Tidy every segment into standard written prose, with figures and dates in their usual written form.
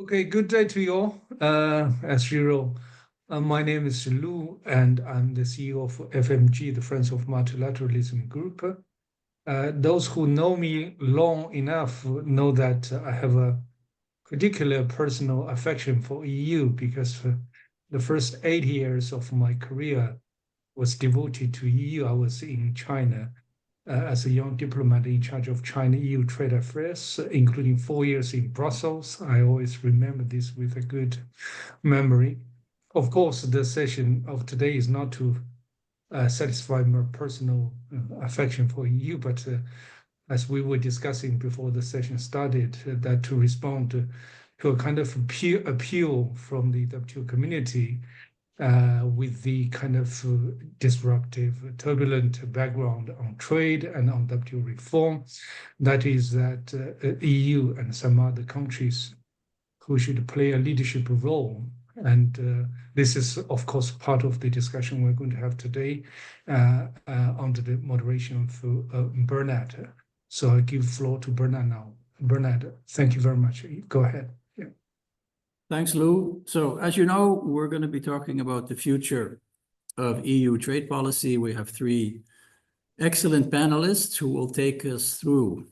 Okay, good day to you all. As usual, my name is Lu, and I'm the CEO of FMG, the Friends of Multilateralism Group. Those who know me long enough know that I have a particular personal affection for EU because the first 8 years of my career was devoted to EU. I was in China as a young diplomat in charge of China-EU trade affairs, including 4 years in Brussels. I always remember this with a good memory. Of course, the session of today is not to satisfy my personal affection for EU, but as we were discussing before the session started, that to respond to a kind of appeal from the WTO community with the kind of disruptive, turbulent background on trade and on WTO reform. That is that EU and some other countries who should play a leadership role. And this is, of course, part of the discussion we're going to have today under the moderation of Bernard. So I give floor to Bernard now. Bernard, thank you very much. Go ahead. Yeah. Thanks, Lou. So as you know, we're going to be talking about the future of EU trade policy. We have three excellent panelists who will take us through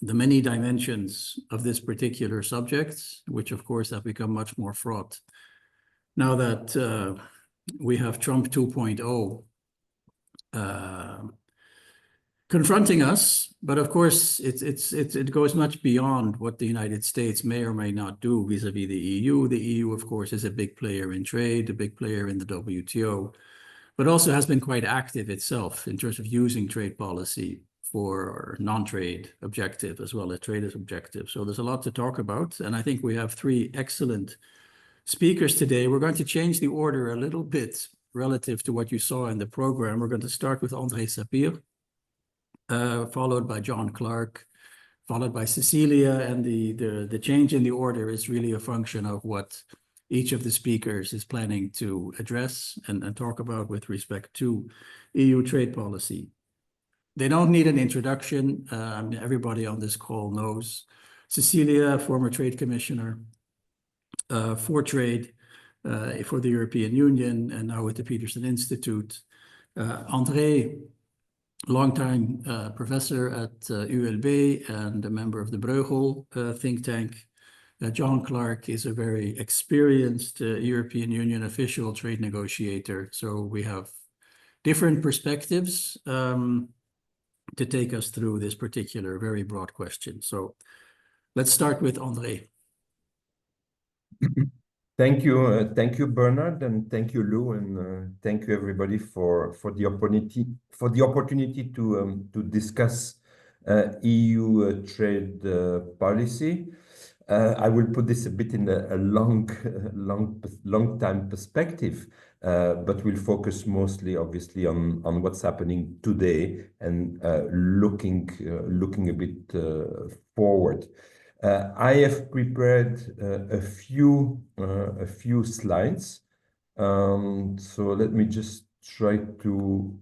the many dimensions of this particular subject, which of course have become much more fraught now that we have Trump 2.0 confronting us. But of course, it goes much beyond what the United States may or may not do vis-a-vis the EU. The EU, of course, is a big player in trade, a big player in the WTO, but also has been quite active itself in terms of using trade policy for non-trade objective as well as traders' objective. So there's a lot to talk about. And I think we have three excellent speakers today. We're going to change the order a little bit relative to what you saw in the program. We're going to start with André Sapir, followed by John Clark, followed by Cecilia. And the change in the order is really a function of what each of the speakers is planning to address and talk about with respect to EU trade policy. They don't need an introduction. Everybody on this call knows Cecilia, former trade commissioner for trade for the European Union, and now with the Peterson Institute. André, longtime professor at ULB and a member of the Bruegel think tank. John Clark is a very experienced European Union official trade negotiator. So we have different perspectives to take us through this particular very broad question. So let's start with André. Thank you, Bernard, and thank you, Lou, and thank you everybody for the opportunity to discuss EU trade policy. I will put this a bit in a long time perspective, but we'll focus mostly, obviously, on what's happening today and looking a bit forward. I have prepared a few slides. So let me just try to.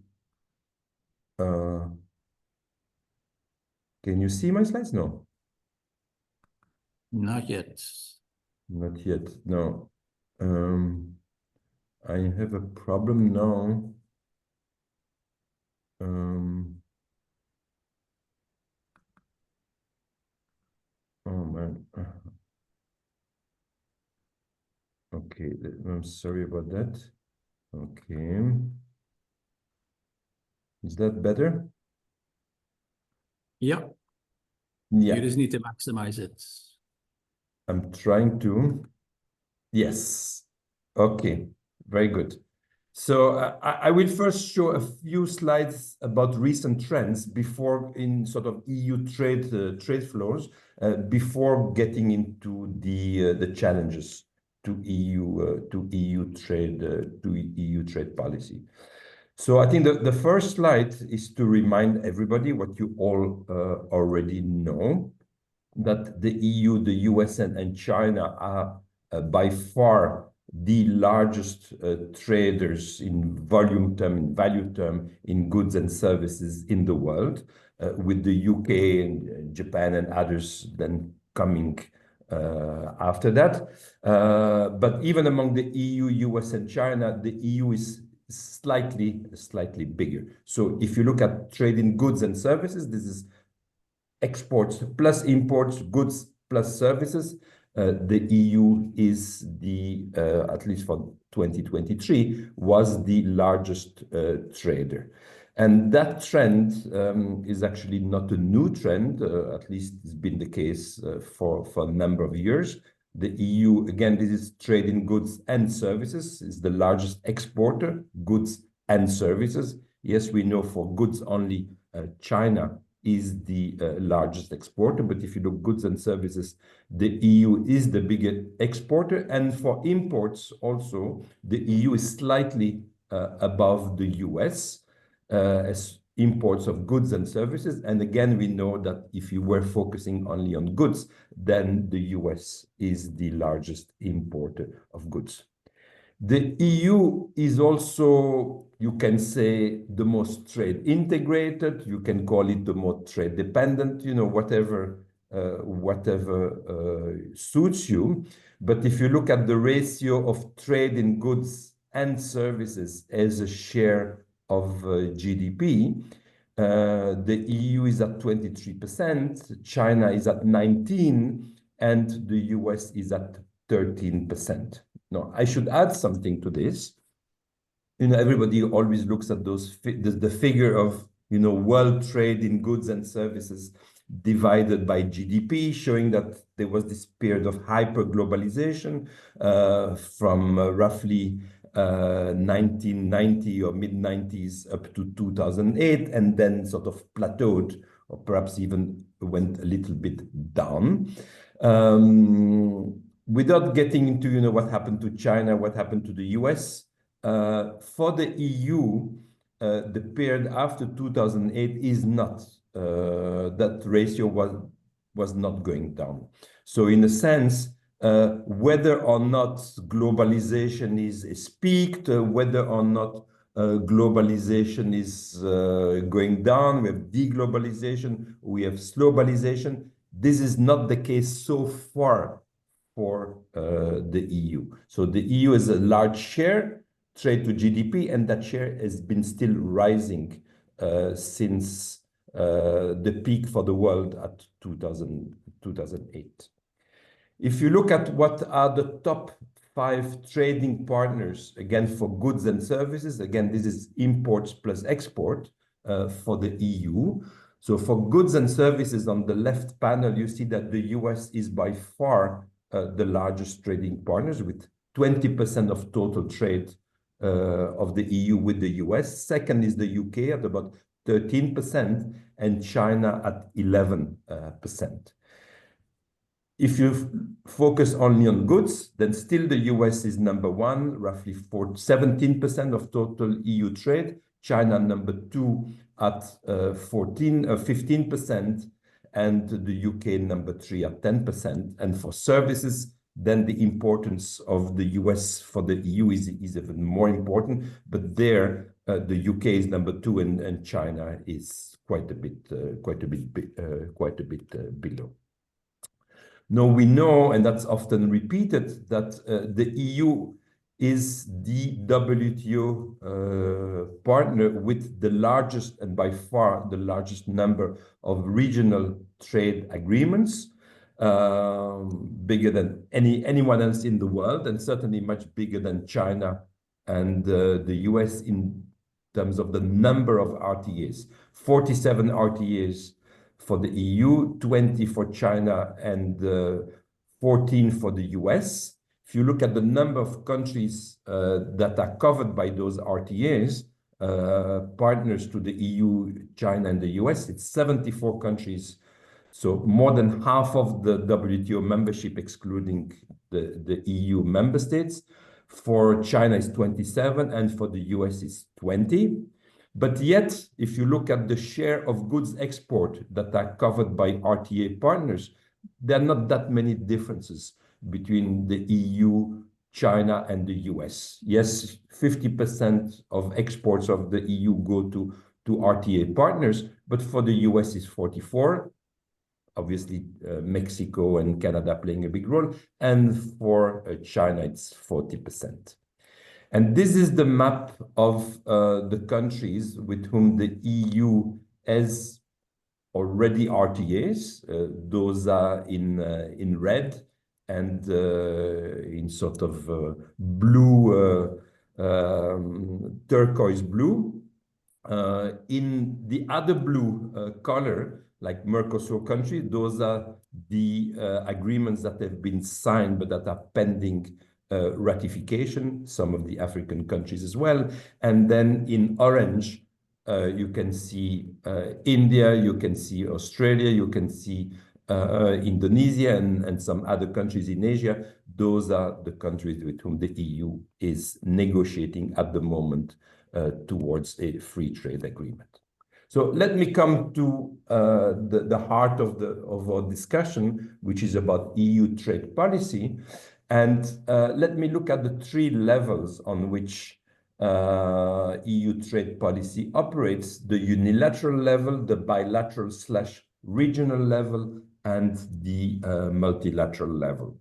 Can you see my slides? No. Not yet. Not yet. No. I have a problem now. Oh man. Okay, I'm sorry about that. Okay. Is that better? Yeah. Yeah. You just need to maximize it. I'm trying to. Yes. Okay. Very good. So I will first show a few slides about recent trends before in sort of EU trade flows before getting into the challenges to EU trade policy. So I think the first slide is to remind everybody what you all already know, that the EU, the US, and China are by far the largest traders in volume term, in value term, in goods and services in the world, with the UK and Japan and others then coming after that. But even among the EU, US, and China, the EU is slightly bigger. So if you look at trade in goods and services, this is exports plus imports, goods plus services. The EU is at least for 2023, was the largest trader. And that trend is actually not a new trend, at least it's been the case for a number of years. The EU, again, this is trade in goods and services, is the largest exporter, goods and services. Yes, we know for goods only, China is the largest exporter, but if you look goods and services, the EU is the biggest exporter. And for imports also, the EU is slightly above the US as imports of goods and services. And again, we know that if you were focusing only on goods, then the US is the largest importer of goods. The EU is also, you can say, the most trade integrated. You can call it the most trade dependent, you know, whatever suits you. But if you look at the ratio of trade in goods and services as a share of GDP, the EU is at 23%, China is at 19%, and the US is at 13%. Now, I should add something to this. You know, everybody always looks at the figure of, you know, world trade in goods and services divided by GDP, showing that there was this period of hyper-globalization from roughly 1990 or mid-90s up to 2008, and then sort of plateaued, or perhaps even went a little bit down. Without getting into, you know, what happened to China, what happened to the US, for the EU, the period after 2008 is not, that ratio was not going down. So in a sense, whether or not globalization is peaked, whether or not globalization is going down, we have deglobalization, we have globalization. This is not the case so far for the EU. So the EU is a large share, trade to GDP, and that share has been still rising since the peak for the world at 2008. If you look at what are the top 5 trading partners, again, for goods and services, again, this is imports plus export for the EU. So for goods and services on the left panel, you see that the US is by far the largest trading partners with 20% of total trade of the EU with the US. Second is the UK at about 13% and China at 11%. If you focus only on goods, then still the US is number 1, roughly 17% of total EU trade. China number 2 at 15%, and the UK number 3 at 10%. And for services, then the importance of the US for the EU is even more important. But there, the UK is number 2, and China is quite a bit below. Now we know, and that's often repeated, that the EU is the WTO partner with the largest, and by far the largest number of regional trade agreements, bigger than anyone else in the world, and certainly much bigger than China and the US in terms of the number of RTAs. 47 RTAs for the EU, 20 for China, and 14 for the US. If you look at the number of countries that are covered by those RTAs, partners to the EU, China, and the US, it's 74 countries. So more than half of the WTO membership, excluding the EU member states. For China is 27, and for the US is 20. But yet, if you look at the share of goods export that are covered by RTA partners, there are not that many differences between the EU, China, and the US. Yes, 50% of exports of the EU go to RTA partners, but for the US is 44, obviously Mexico and Canada playing a big role, and for China, it's 40%. And this is the map of the countries with whom the EU has already RTAs. Those are in red and in sort of blue, turquoise blue. In the other blue color, like Mercosur country, those are the agreements that have been signed but that are pending ratification, some of the African countries as well. And then in orange, you can see India, you can see Australia, you can see Indonesia and some other countries in Asia. Those are the countries with whom the EU is negotiating at the moment towards a free trade agreement. So let me come to the heart of our discussion, which is about EU trade policy. And let me look at the three levels on which EU trade policy operates: the unilateral level, the bilateral / regional level, and the multilateral level.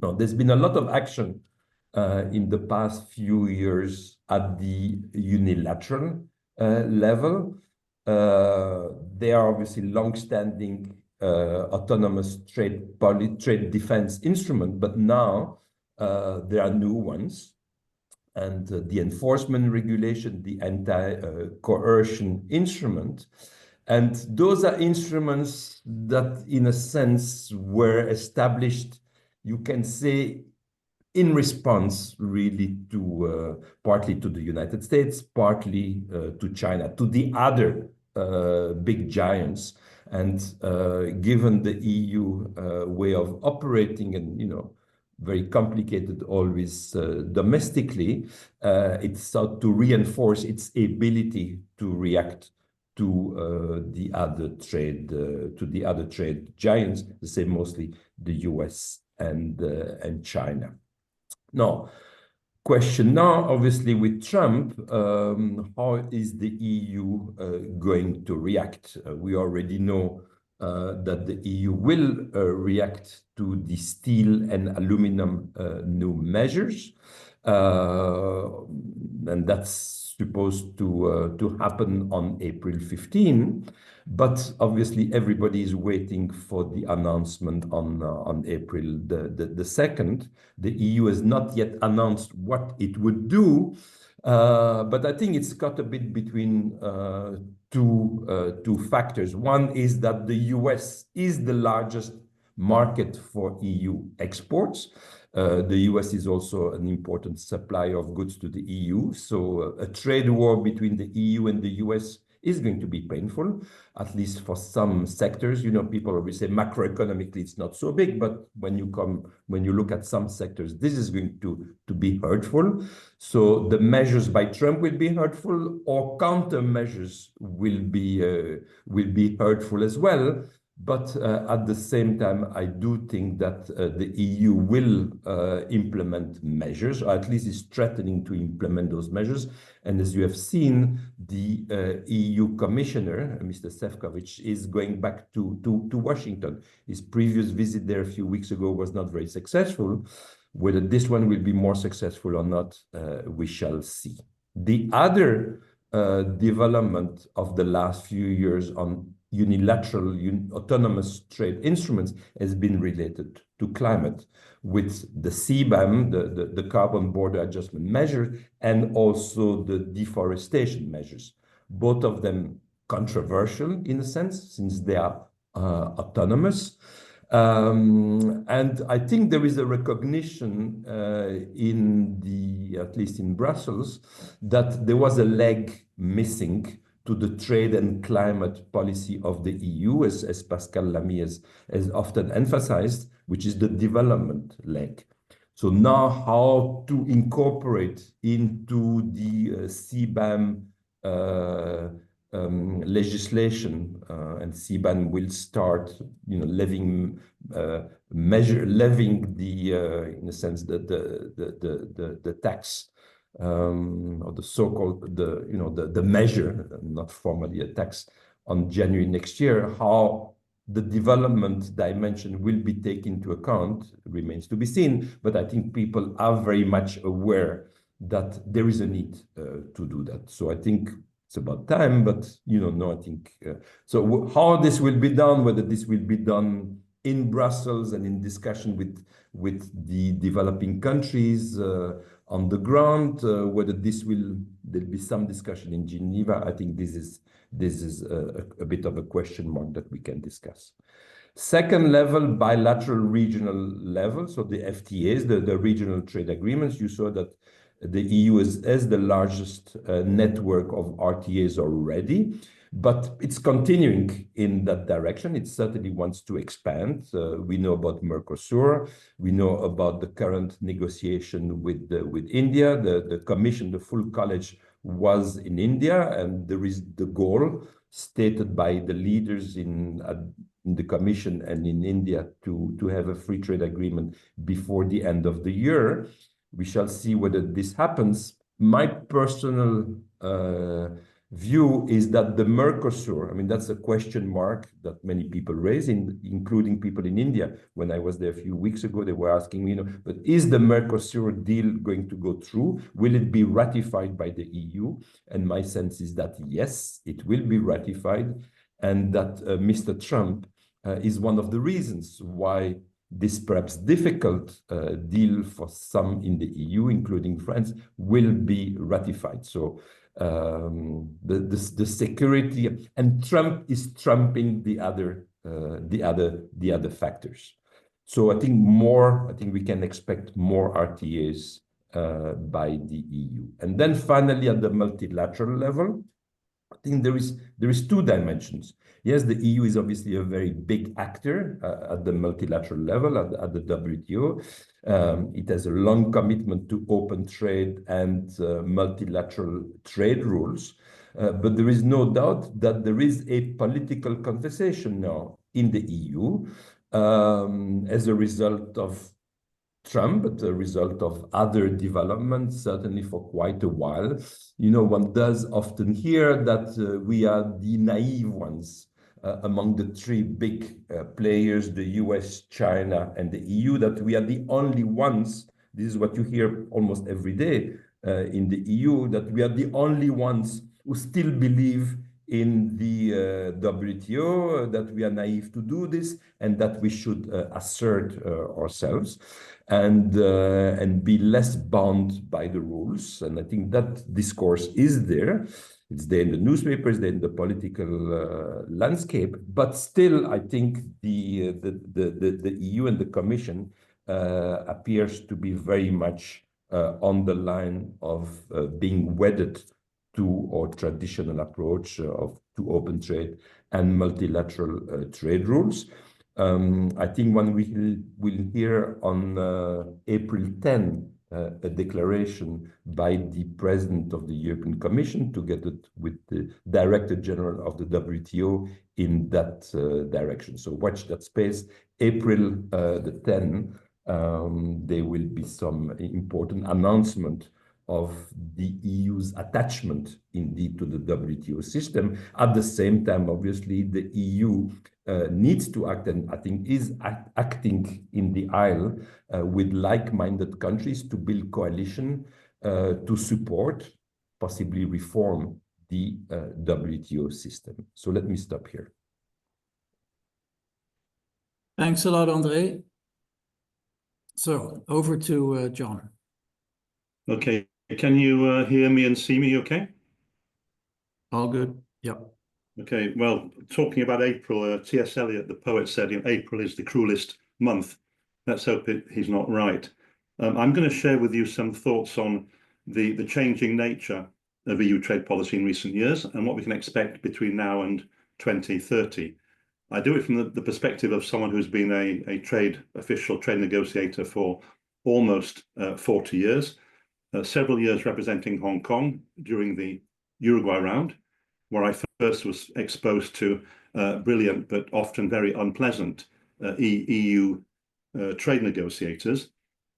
Now, there's been a lot of action in the past few years at the unilateral level. There are obviously long-standing autonomous trade defense instrument, but now there are new ones. And the enforcement regulation, the anti-coercion instrument. And those are instruments that, in a sense, were established, you can say, in response really to partly to the United States, partly to China, to the other big giants. And given the EU way of operating and, you know, very complicated always domestically, it's sought to reinforce its ability to react to the other trade giants, the same mostly the US and China. Now, question now, obviously with Trump, how is the EU going to react? We already know that the EU will react to the steel and aluminum new measures. And that's supposed to happen on April 15. But obviously, everybody is waiting for the announcement on April the 2nd. The EU has not yet announced what it would do. But I think it's cut a bit between two factors. One is that the US is the largest market for EU exports. The US is also an important supplier of goods to the EU. So a trade war between the EU and the US is going to be painful, at least for some sectors. You know, people always say macroeconomically it's not so big, but when you look at some sectors, this is going to be hurtful. So the measures by Trump will be hurtful, or countermeasures will be hurtful as well. But at the same time, I do think that the EU will implement measures, or at least is threatening to implement those measures. And as you have seen, the EU Commissioner, Mr. Šefčovič, is going back to Washington. His previous visit there a few weeks ago was not very successful. Whether this one will be more successful or not, we shall see. The other development of the last few years on unilateral autonomous trade instruments has been related to climate, with the CBAM, the carbon border adjustment measure, and also the deforestation measures. Both of them controversial in a sense, since they are autonomous. And I think there is a recognition at least in Brussels, that there was a leg missing to the trade and climate policy of the EU, as Pascal Lamy has often emphasized, which is the development leg. So now how to incorporate into the CBAM legislation, and CBAM will start, you know, levying in a sense the tax, or the so-called the measure, not formally a tax, on January next year. How the development dimension will be taken into account remains to be seen, but I think people are very much aware that there is a need to do that. So I think it's about time, but no, I think so. How this will be done, whether this will be done in Brussels and in discussion with the developing countries on the ground, whether there'll be some discussion in Geneva. I think this is a bit of a question mark that we can discuss. Second level, bilateral regional level, so the FTAs, the regional trade agreements. You saw that the EU has the largest network of RTAs already, but it's continuing in that direction. It certainly wants to expand. We know about Mercosur. We know about the current negotiation with India. The commission, the full college was in India, and there is the goal stated by the leaders in the commission and in India to have a free trade agreement before the end of the year. We shall see whether this happens. My personal view is that the Mercosur, I mean, that's a question mark that many people raise, including people in India. When I was there a few weeks ago, they were asking me, but is the Mercosur deal going to go through? Will it be ratified by the EU? And my sense is that yes, it will be ratified, and that Mr. Trump is one of the reasons why this perhaps difficult deal for some in the EU, including France, will be ratified. So the security, and Trump is trumping the other factors. So I think we can expect more RTAs by the EU. And then finally, at the multilateral level, I think there is two dimensions. Yes, the EU is obviously a very big actor at the multilateral level, at the WTO. It has a long commitment to open trade and multilateral trade rules. But there is no doubt that there is a political conversation now in the EU as a result of Trump, but a result of other developments, certainly for quite a while. One does often hear that we are the naive ones among the three big players, the US, China, and the EU, that we are the only ones, this is what you hear almost every day in the EU, that we are the only ones who still believe in the WTO, that we are naive to do this, and that we should assert ourselves and be less bound by the rules. And I think that discourse is there. It's there in the newspapers, there in the political landscape. But still, I think the EU and the Commission appears to be very much on the line of being wedded to our traditional approach to open trade and multilateral trade rules. I think when we will hear on April 10 a declaration by the President of the European Commission together with the Director General of the WTO in that direction. So watch that space. April the 10th, there will be some important announcement of the EU's attachment indeed to the WTO system. At the same time, obviously, the EU needs to act, and I think is acting in the aisle with like-minded countries to build coalition to support, possibly reform the WTO system. So let me stop here. Thanks a lot, André. So over to John. Okay, can you hear me and see me okay? All good, yep. Okay, well, talking about April, T.S. Eliot, the poet, said, April is the cruelest month. Let's hope he's not right. I'm going to share with you some thoughts on the changing nature of EU trade policy in recent years and what we can expect between now and 2030. I do it from the perspective of someone who's been a trade official, trade negotiator for almost 40 years, several years representing Hong Kong during the Uruguay round, where I first was exposed to brilliant but often very unpleasant EU trade negotiators,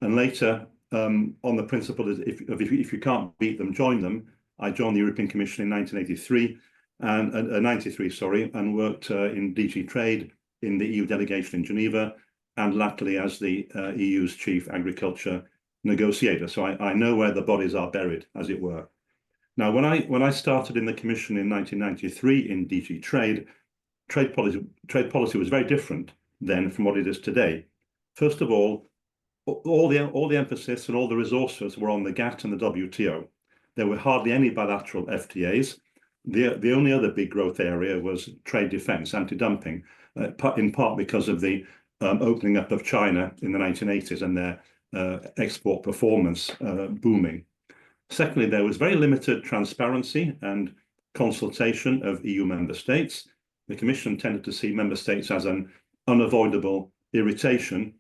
and later on the principle that if you can't beat them, join them. I joined the European Commission in 1983 and 93, sorry, and worked in DG Trade in the EU delegation in Geneva, and latterly as the EU's chief agriculture negotiator. So I know where the bodies are buried, as it were. Now, when I started in the Commission in 1993 in DG Trade, trade policy was very different then from what it is today. First of all the emphasis and all the resources were on the GATT and the WTO. There were hardly any bilateral FTAs. The only other big growth area was trade defense, anti-dumping, in part because of the opening up of China in the 1980s and their export performance booming. Secondly, there was very limited transparency and consultation of EU member states. The Commission tended to see member states as an unavoidable irritation.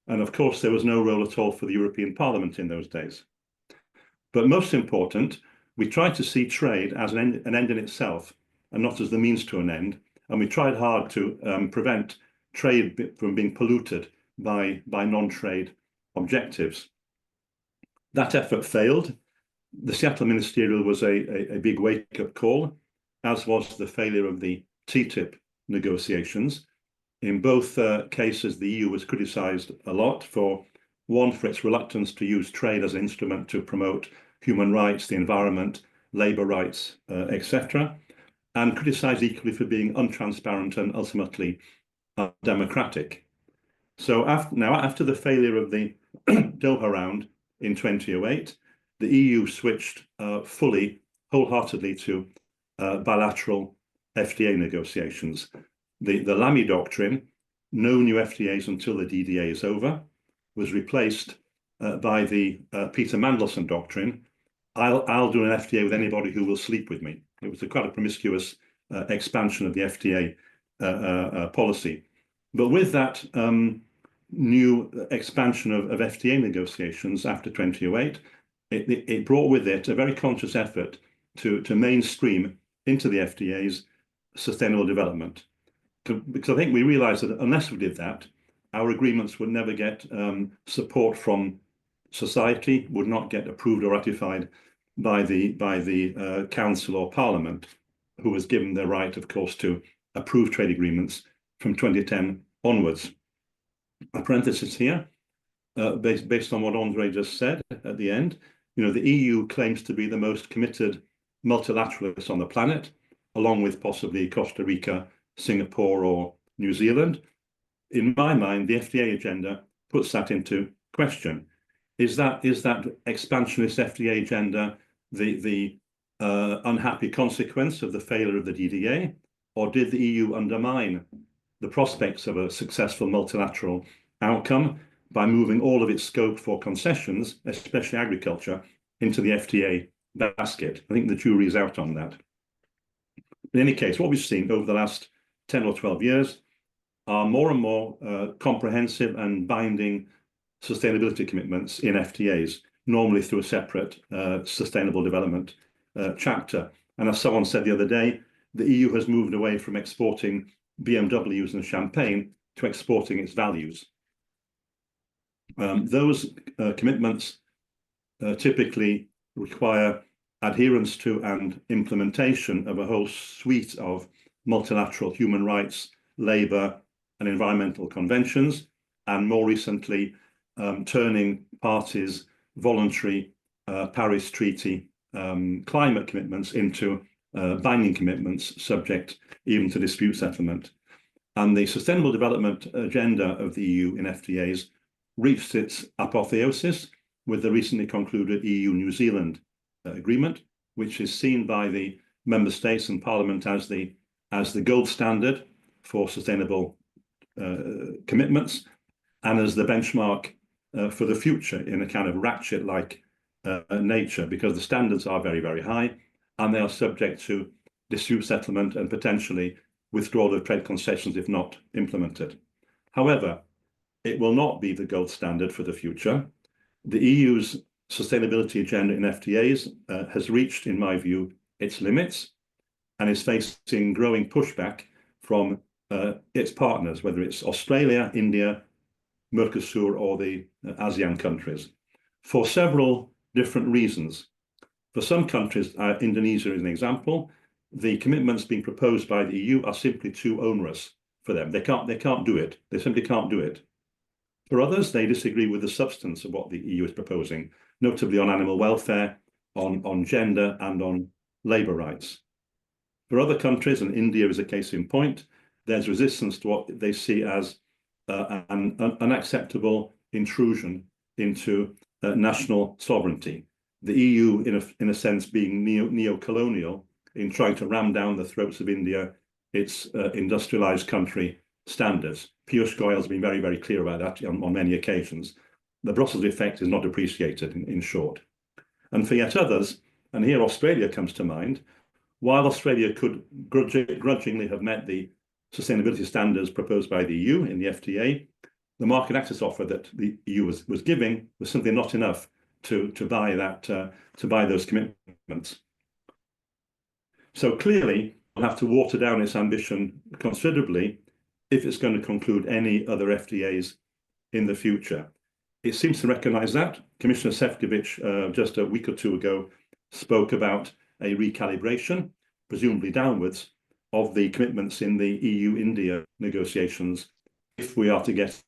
And of course, there was no role at all for the European Parliament in those days. But most important, we tried to see trade as an end in itself and not as the means to an end. And we tried hard to prevent trade from being polluted by non-trade objectives. That effort failed. The Seattle Ministerial was a big wake-up call, as was the failure of the TTIP negotiations. In both cases, the EU was criticised a lot for its reluctance to use trade as an instrument to promote human rights, the environment, labour rights, etc., and criticised equally for being untransparent and ultimately undemocratic. So after the failure of the Doha round in 2008, the EU switched wholeheartedly to bilateral FTA negotiations. The Lamy doctrine, no new FTAs until the DDA is over, was replaced by the Peter Mandelson doctrine. I'll do an FTA with anybody who will sleep with me. It was quite a promiscuous expansion of the FTA policy. But with that new expansion of FTA negotiations after 2008, it brought with it a very conscious effort to mainstream into the FTAs sustainable development. Because I think we realized that unless we did that, our agreements would never get support from society, would not get approved or ratified by the Council or Parliament, who was given the right, of course, to approve trade agreements from 2010 onwards. A parenthesis here, based on what Andre just said at the end. The EU claims to be the most committed multilateralist on the planet, along with possibly Costa Rica, Singapore, or New Zealand. In my mind, the FTA agenda puts that into question. Is that expansionist FTA agenda the unhappy consequence of the failure of the DDA, or did the EU undermine the prospects of a successful multilateral outcome by moving all of its scope for concessions, especially agriculture, into the FTA basket? I think the jury is out on that. In any case, what we've seen over the last 10 or 12 years are more and more comprehensive and binding sustainability commitments in FTAs, normally through a separate sustainable development chapter. And as someone said the other day, the EU has moved away from exporting BMWs and champagne to exporting its values. Those commitments typically require adherence to and implementation of a whole suite of multilateral human rights, labour and environmental conventions, and more recently, turning parties' voluntary Paris Treaty climate commitments into binding commitments subject even to dispute settlement. And the Sustainable Development Agenda of the EU in FTAs reached its apotheosis with the recently concluded EU-New Zealand agreement, which is seen by the member states and Parliament as the gold standard for sustainable commitments and as the benchmark for the future in a kind of ratchet-like nature, because the standards are very, very high and they are subject to dispute settlement and potentially withdrawal of trade concessions if not implemented. However, it will not be the gold standard for the future. The EU's sustainability agenda in FTAs has reached, in my view, its limits and is facing growing pushback from its partners, whether it's Australia, India, Mercosur, or the ASEAN countries, for several different reasons. For some countries, Indonesia is an example, the commitments being proposed by the EU are simply too onerous for them. They can't do it. They simply can't do it. For others, they disagree with the substance of what the EU is proposing, notably on animal welfare, on gender, and on labour rights. For other countries, and India is a case in point, there's resistance to what they see as an unacceptable intrusion into national sovereignty. The EU, in a sense, being neo-colonial in trying to ram down the throats of India, its industrialized country standards. Piyush Goyal has been very, very clear about that on many occasions. The Brussels effect is not appreciated, in short. And for yet others, and here Australia comes to mind, while Australia could grudgingly have met the sustainability standards proposed by the EU in the FTA, the market access offer that the EU was giving was simply not enough to buy those commitments. So clearly, we'll have to water down its ambition considerably if it's going to conclude any other FTAs in the future. It seems to recognise that. Commissioner Šefčovič, just a week or two ago, spoke about a recalibration, presumably downwards, of the commitments in the EU-India negotiations if we are to get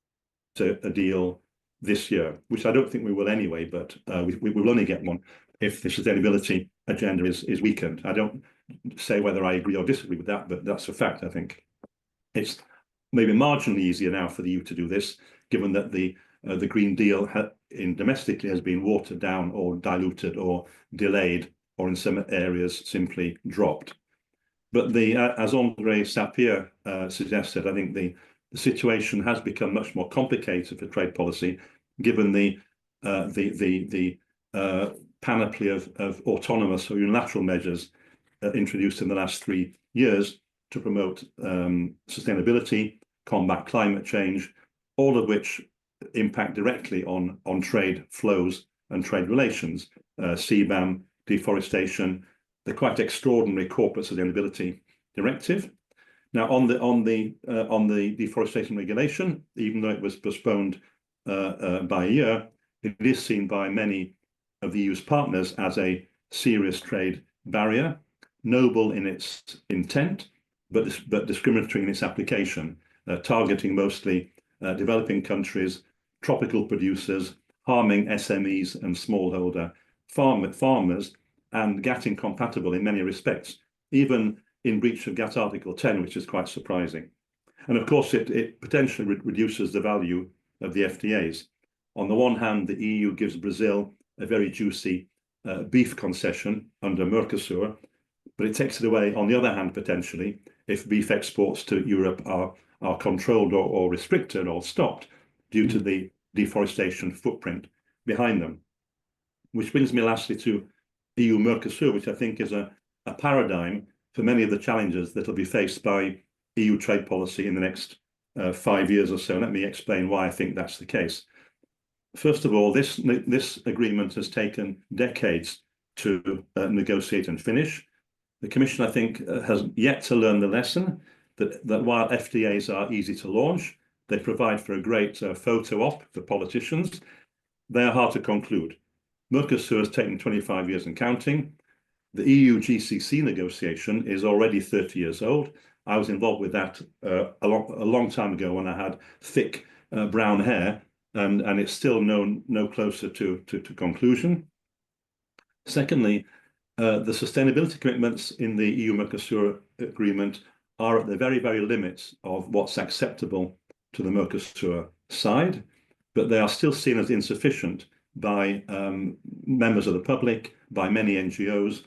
to a deal this year, which I don't think we will anyway, but we will only get one if the sustainability agenda is weakened. I don't say whether I agree or disagree with that, but that's a fact, I think. It's maybe marginally easier now for the EU to do this, given that the Green Deal domestically has been watered down or diluted or delayed, or in some areas simply dropped. But as André Sapir suggested, I think the situation has become much more complicated for trade policy, given the panoply of autonomous or unilateral measures introduced in the last 3 years to promote sustainability, combat climate change, all of which impact directly on trade flows and trade relations, CBAM, deforestation, the quite extraordinary corporate sustainability directive. Now, on the deforestation regulation, even though it was postponed by a year, it is seen by many of the EU's partners as a serious trade barrier, noble in its intent, but discriminatory in its application, targeting mostly developing countries, tropical producers, harming SMEs and smallholder farmers, and GATT incompatible in many respects, even in breach of GATT Article 10, which is quite surprising. And of course, it potentially reduces the value of the FTAs. On the one hand, the EU gives Brazil a very juicy beef concession under Mercosur, but it takes it away, on the other hand, potentially, if beef exports to Europe are controlled or restricted or stopped due to the deforestation footprint behind them. Which brings me lastly to EU-Mercosur, which I think is a paradigm for many of the challenges that will be faced by EU trade policy in the next 5 years or so. Let me explain why I think that's the case. First of all, this agreement has taken decades to negotiate and finish. The Commission, I think, has yet to learn the lesson that while FTAs are easy to launch, they provide for a great photo op for politicians, they are hard to conclude. Mercosur has taken 25 years and counting. The EU-GCC negotiation is already 30 years old. I was involved with that a long time ago when I had thick brown hair, and it's still no closer to conclusion. Secondly, the sustainability commitments in the EU-Mercosur agreement are at the very, very limits of what's acceptable to the Mercosur side, but they are still seen as insufficient by members of the public, by many NGOs,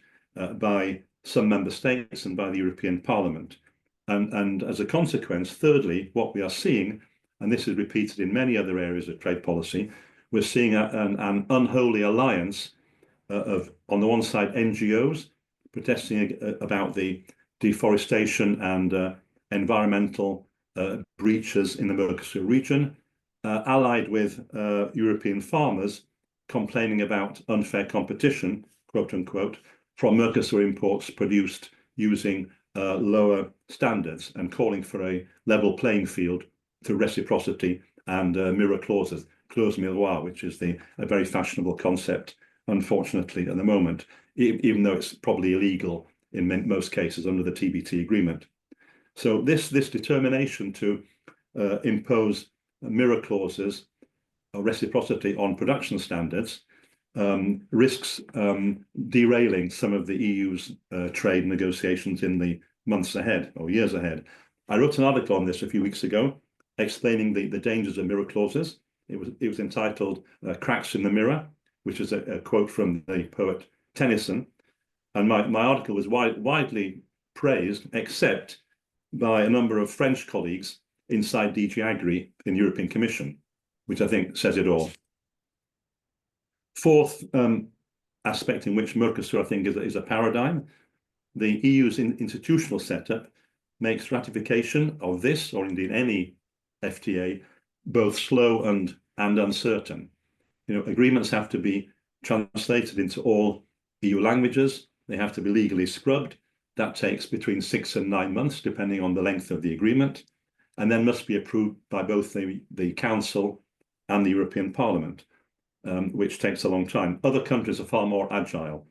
by some member states, and by the European Parliament. And as a consequence, thirdly, what we are seeing, and this is repeated in many other areas of trade policy, we're seeing an unholy alliance of, on the one side, NGOs protesting about the deforestation and environmental breaches in the Mercosur region, allied with European farmers complaining about unfair competition, quote unquote, from Mercosur imports produced using lower standards, and calling for a level playing field through reciprocity and mirror clauses, clause miroir, which is a very fashionable concept, unfortunately, at the moment, even though it's probably illegal in most cases under the TBT agreement. So this determination to impose mirror clauses or reciprocity on production standards risks derailing some of the EU's trade negotiations in the months ahead or years ahead. I wrote an article on this a few weeks ago explaining the dangers of mirror clauses. It was entitled "Cracks in the Mirror," which is a quote from the poet Tennyson. And my article was widely praised, except by a number of French colleagues inside DG Agri in the European Commission, which I think says it all. Fourth aspect in which Mercosur, I think, is a paradigm. The EU's institutional setup makes ratification of this, or indeed any FTA, both slow and uncertain. Agreements have to be translated into all EU languages. They have to be legally scrubbed. That takes between 6 and 9 months, depending on the length of the agreement, and then must be approved by both the Council and the European Parliament, which takes a long time. Other countries are far more agile.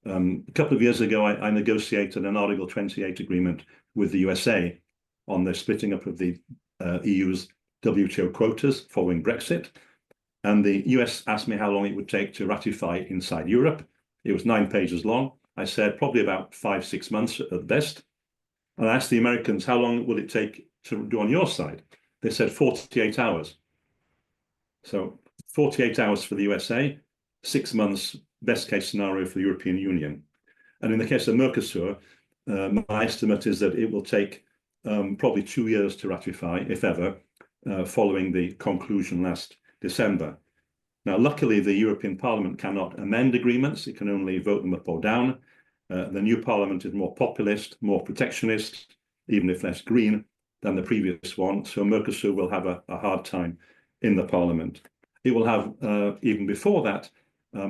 A couple of years ago, I negotiated an Article 28 agreement with the USA on the splitting up of the EU's WTO quotas following Brexit. And the US asked me how long it would take to ratify it inside Europe. It was 9 pages long. I said probably about 5-6 months at best. And I asked the Americans, how long will it take to do on your side? They said 48 hours. So 48 hours for the USA, 6 months, best case scenario for the European Union. And in the case of Mercosur, my estimate is that it will take probably 2 years to ratify, if ever, following the conclusion last December. Now, luckily, the European Parliament cannot amend agreements. It can only vote them up or down. The new Parliament is more populist, more protectionist, even if less green than the previous one. So Mercosur will have a hard time in the Parliament. It will have, even before that,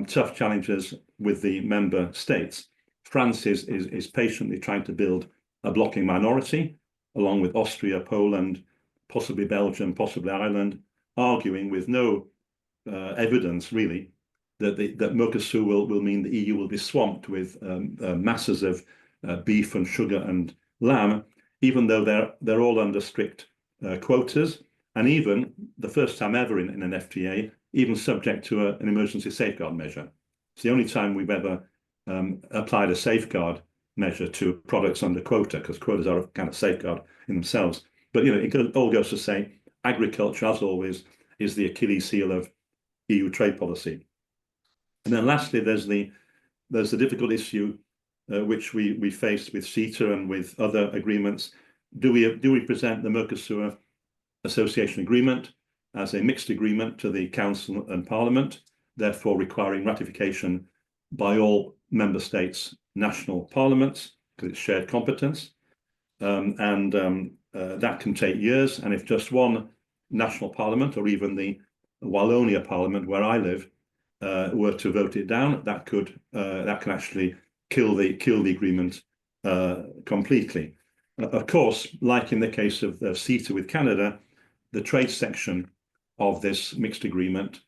tough challenges with the member states. France is patiently trying to build a blocking minority, along with Austria, Poland, possibly Belgium, possibly Ireland, arguing with no evidence, really, that Mercosur will mean the EU will be swamped with masses of beef and sugar and lamb, even though they're all under strict quotas, and even the first time ever in an FTA, even subject to an emergency safeguard measure. It's the only time we've ever applied a safeguard measure to products under quota, because quotas are a kind of safeguard in themselves. But it all goes to say, agriculture, as always, is the Achilles heel of EU trade policy. And then lastly, there's the difficult issue which we faced with CETA and with other agreements. Do we present the Mercosur Association Agreement as a mixed agreement to the Council and Parliament, therefore requiring ratification by all member states' national parliaments, because it's shared competence, that can take years. And if just one national parliament, or even the Wallonia Parliament, where I live, were to vote it down, that can actually kill the agreement completely. Of course, like in the case of CETA with Canada, the trade section of this mixed agreement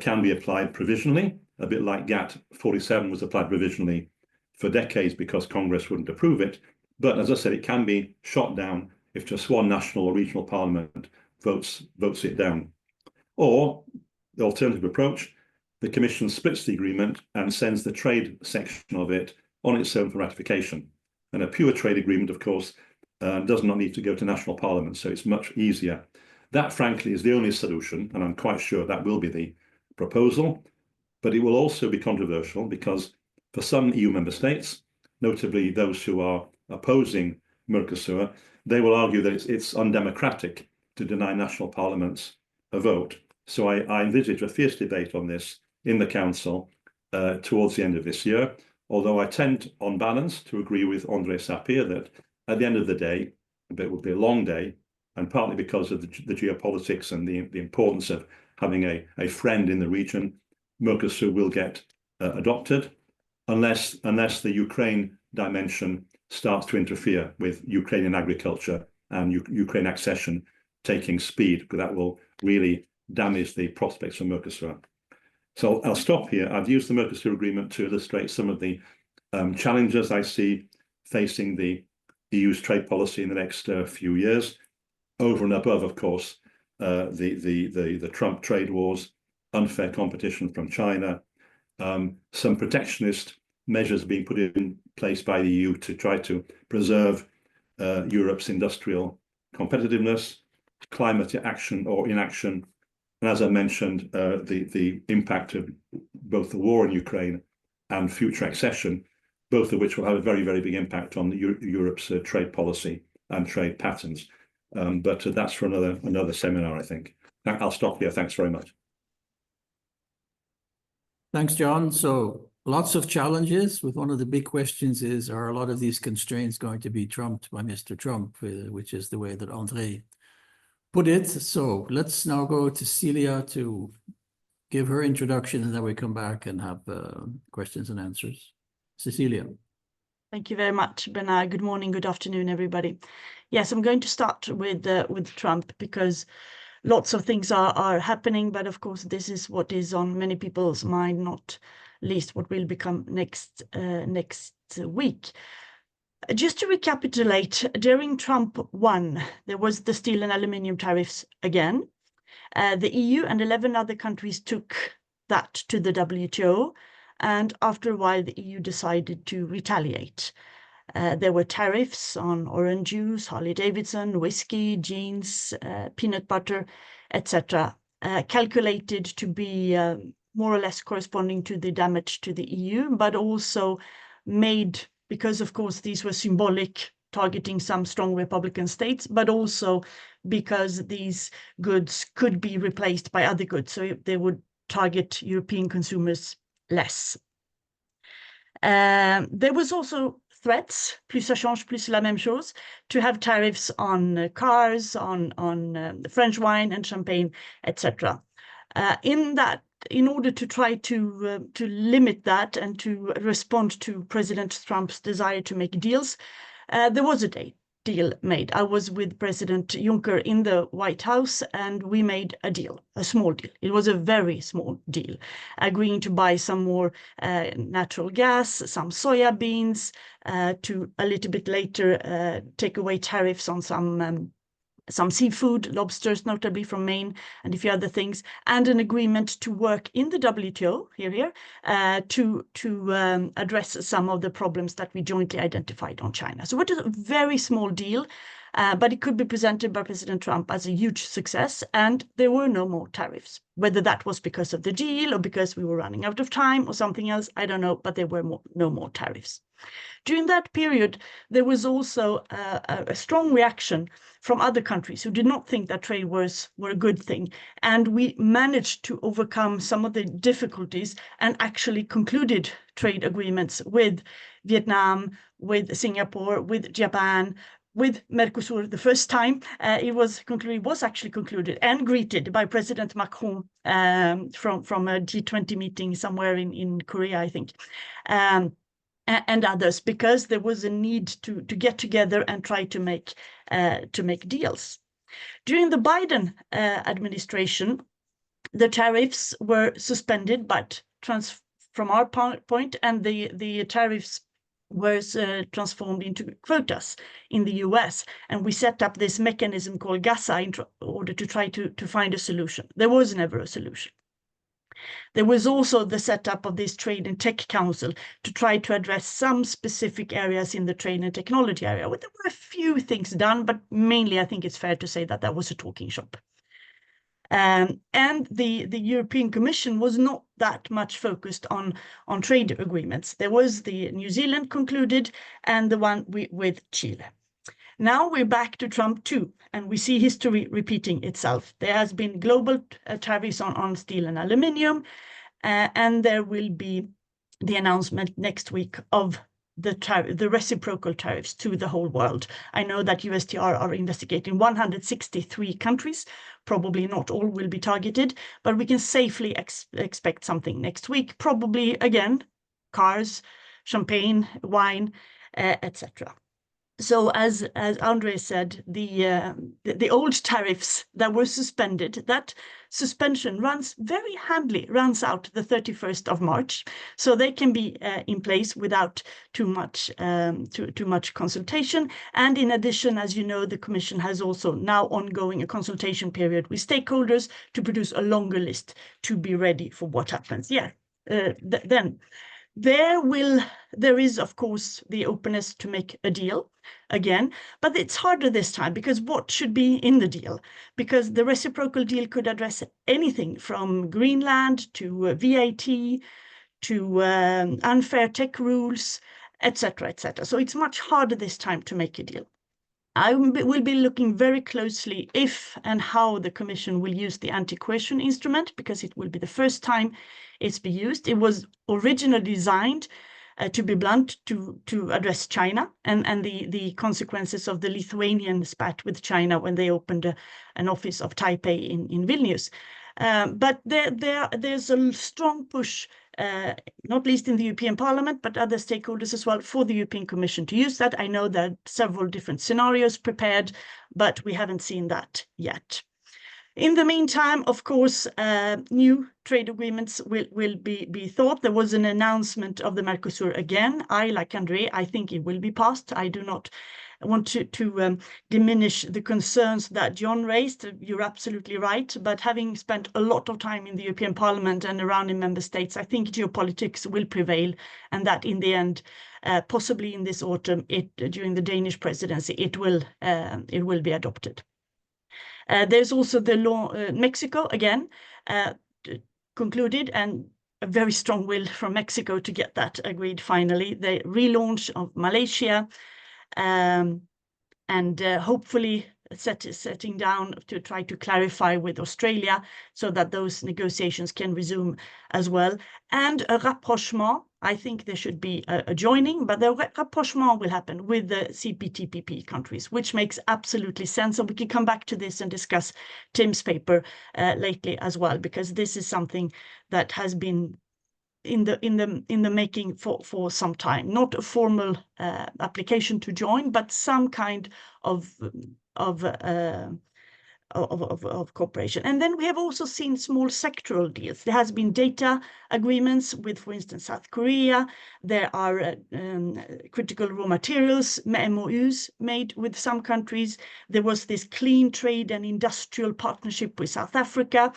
can be applied provisionally, a bit like GATT 47 was applied provisionally for decades because Congress wouldn't approve it. But as I said, it can be shot down if just one national or regional parliament votes it down. Or the alternative approach, the Commission splits the agreement and sends the trade section of it on its own for ratification. And a pure trade agreement, of course, does not need to go to national parliament, so it's much easier. That, frankly, is the only solution, and I'm quite sure that will be the proposal. But it will also be controversial because for some EU member states, notably those who are opposing Mercosur, they will argue that it's undemocratic to deny national parliaments a vote. So I envisage a fierce debate on this in the Council towards the end of this year, although I tend, on balance, to agree with André Sapir that at the end of the day, it will be a long day, and partly because of the geopolitics and the importance of having a friend in the region, Mercosur will get adopted, unless the Ukraine dimension starts to interfere with Ukrainian agriculture and Ukraine accession taking speed, because that will really damage the prospects for Mercosur. So I'll stop here. I've used the Mercosur agreement to illustrate some of the challenges I see facing the EU's trade policy in the next few years, over and above, of course, the Trump trade wars, unfair competition from China, some protectionist measures being put in place by the EU to try to preserve Europe's industrial competitiveness, climate action or inaction, and as I mentioned, the impact of both the war in Ukraine and future accession, both of which will have a very, very big impact on Europe's trade policy and trade patterns. But that's for another seminar, I think. I'll stop here. Thanks very much. Thanks, John. So lots of challenges. With one of the big questions is, are a lot of these constraints going to be trumped by Mr. Trump, which is the way that André put it. So let's now go to Celia to give her introduction, and then we come back and have questions and answers. Cecilia. Thank you very much, Bernard. Good morning, good afternoon, everybody. Yes, I'm going to start with Trump because lots of things are happening, but of course this is what is on many people's mind, not least what will become next week. Just to recapitulate, during Trump 1, there was the steel and aluminium tariffs again. The EU and 11 other countries took that to the WTO, and after a while the EU decided to retaliate. There were tariffs on orange juice, Harley-Davidson, whiskey, jeans, peanut butter, etc., calculated to be more or less corresponding to the damage to the EU, but also made, because of course these were symbolic, targeting some strong Republican states, but also because these goods could be replaced by other goods, so they would target European consumers less. There was also threats, plus ça change, plus la même chose, to have tariffs on cars, on French wine and champagne, etc. In order to try to limit that and to respond to President Trump's desire to make deals, there was a deal made. I was with President Juncker in the White House, and we made a deal, a small deal. It was a very small deal, agreeing to buy some more natural gas, some soya beans, to a little bit later take away tariffs on some seafood, lobsters, notably from Maine, and a few other things, and an agreement to work in the WTO, to address some of the problems that we jointly identified on China. So it was a very small deal, but it could be presented by President Trump as a huge success, and there were no more tariffs. Whether that was because of the deal or because we were running out of time or something else, I don't know, but there were no more tariffs. During that period, there was also a strong reaction from other countries who did not think that trade wars were a good thing. And we managed to overcome some of the difficulties and actually concluded trade agreements with Vietnam, with Singapore, with Japan, with Mercosur. The first time it was actually concluded and greeted by President Macron from a G20 meeting somewhere in Korea, I think. And others, because there was a need to get together and try to make deals. During the Biden administration, the tariffs were suspended, but from our point, and the tariffs was transformed into quotas in the US, and we set up this mechanism called GASA in order to try to find a solution. There was never a solution. There was also the setup of this Trade and Tech Council to try to address some specific areas in the trade and technology area. Well, there were a few things done, but mainly I think it's fair to say that that was a talking shop. And the European Commission was not that much focused on trade agreements. There was the New Zealand concluded and the one with Chile. Now we're back to Trump 2, and we see history repeating itself. There has been global tariffs on steel and aluminium, and there will be the announcement next week of the reciprocal tariffs to the whole world. I know that USTR are investigating 163 countries. Probably not all will be targeted, but we can safely expect something next week. Probably, again, cars, champagne, wine, etc. So as Andre said, the old tariffs that were suspended, that suspension runs out the 31st of March, so they can be in place without too much consultation. And in addition, as you know, the Commission has also now ongoing a consultation period with stakeholders to produce a longer list to be ready for what happens. Yeah, then. There is, of course, the openness to make a deal again, but it's harder this time because what should be in the deal? Because the reciprocal deal could address anything from Greenland to VAT to unfair tech rules, etc., etc. So it's much harder this time to make a deal. I will be looking very closely if and how the Commission will use the anti-coercion instrument, because it will be the first time it's been used. It was originally designed, to be blunt, to address China and the consequences of the Lithuanian spat with China when they opened an office of Taipei in Vilnius. But there's a strong push, not least in the European Parliament, but other stakeholders as well, for the European Commission to use that. I know there are several different scenarios prepared, but we haven't seen that yet. In the meantime, of course, new trade agreements will be thought. There was an announcement of the Mercosur again. Like André, I think it will be passed. I do not want to diminish the concerns that John raised. You're absolutely right. But having spent a lot of time in the European Parliament and around in member states, I think geopolitics will prevail, and that in the end, possibly in this autumn, during the Danish presidency, it will be adopted. There's also the law, Mexico again, concluded, and a very strong will from Mexico to get that agreed finally. The relaunch of Malaysia, and hopefully setting down to try to clarify with Australia so that those negotiations can resume as well. And a rapprochement, I think there should be a joining, but the rapprochement will happen with the CPTPP countries, which makes absolutely sense. And we can come back to this and discuss Tim's paper lately as well, because this is something that has been in the making for some time. Not a formal application to join, but some kind of cooperation. And then we have also seen small sectoral deals. There has been data agreements with, for instance, South Korea. There are critical raw materials MOUs made with some countries. There was this clean trade and industrial partnership with South Africa,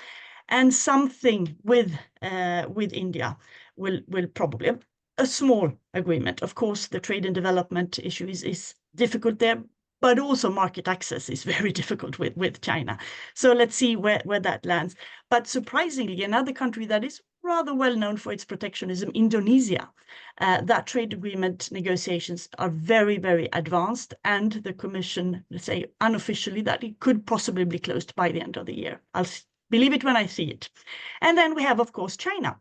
and something with India will probably a small agreement. Of course, the trade and development issue is difficult there, but also market access is very difficult with China. So let's see where that lands. But surprisingly, another country that is rather well known for its protectionism, Indonesia, that trade agreement negotiations are very, very advanced, and the Commission, let's say unofficially, that it could possibly be closed by the end of the year. I'll believe it when I see it. And then we have, of course, China,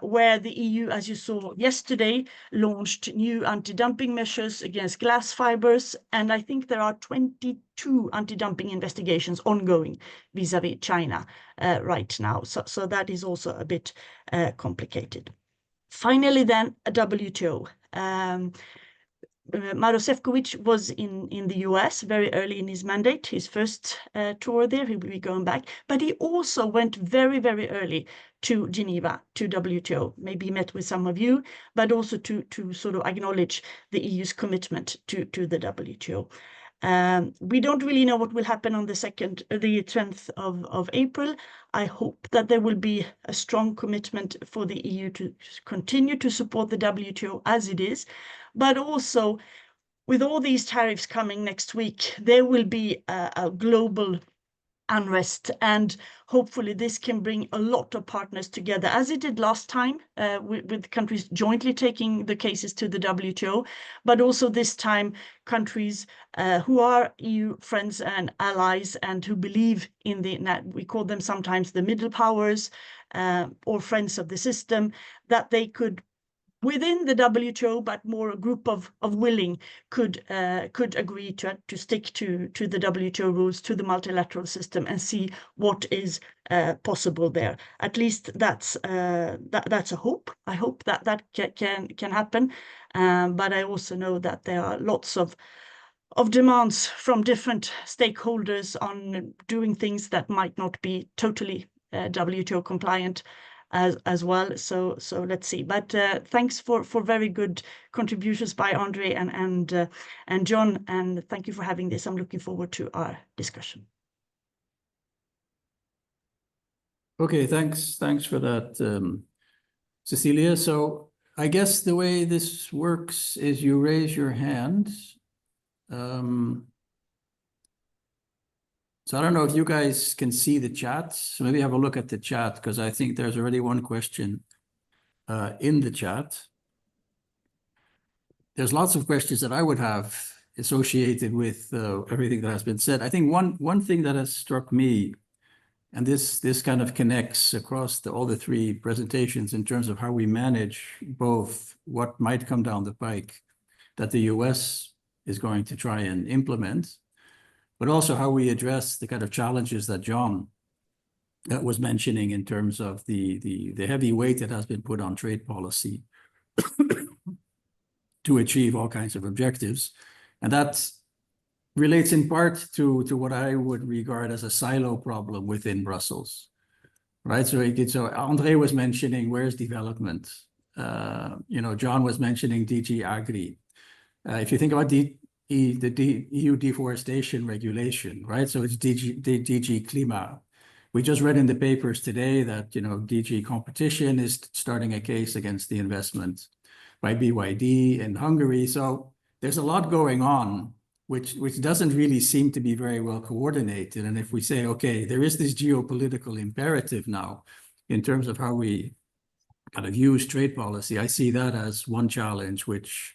where the EU, as you saw yesterday, launched new anti-dumping measures against glass fibers. And I think there are 22 anti-dumping investigations ongoing vis-à-vis China right now. So that is also a bit complicated. Finally, then, WTO. Maros Sefcovic was in the US very early in his mandate, his first tour there. He will be going back, but he also went very, very early to Geneva, to WTO. Maybe met with some of you, but also to sort of acknowledge the EU's commitment to the WTO. We don't really know what will happen on the 10th of April. I hope that there will be a strong commitment for the EU to continue to support the WTO as it is, but also with all these tariffs coming next week, there will be a global unrest, and hopefully this can bring a lot of partners together, as it did last time, with countries jointly taking the cases to the WTO, but also this time countries who are EU friends and allies and who believe in we call them sometimes the middle powers or friends of the system, that they could within the WTO, but more a group of willing could agree to stick to the WTO rules, to the multilateral system, and see what is possible there. At least that's a hope. I hope that can happen. But I also know that there are lots of demands from different stakeholders on doing things that might not be totally WTO compliant as well. So let's see. But thanks for very good contributions by Andre and John, and thank you for having this. I'm looking forward to our discussion. Okay, thanks for that, Cecilia. So I guess the way this works is you raise your hand. So I don't know if you guys can see the chat. So maybe have a look at the chat, because I think there's already one question in the chat. There's lots of questions that I would have associated with everything that has been said. I think one thing that has struck me, and this kind of connects across all the three presentations in terms of how we manage both what might come down the pike that the US is going to try and implement, but also how we address the kind of challenges that John was mentioning in terms of the heavy weight that has been put on trade policy to achieve all kinds of objectives. And that relates in part to what I would regard as a silo problem within Brussels, right? So Andre was mentioning, where's development? John was mentioning DG Agri. If you think about the EU deforestation regulation, right? So it's DG Klima. We just read in the papers today that DG Competition is starting a case against the investment by BYD in Hungary. So there's a lot going on, which doesn't really seem to be very well coordinated. And if we say, okay, there is this geopolitical imperative now in terms of how we kind of use trade policy, I see that as one challenge, which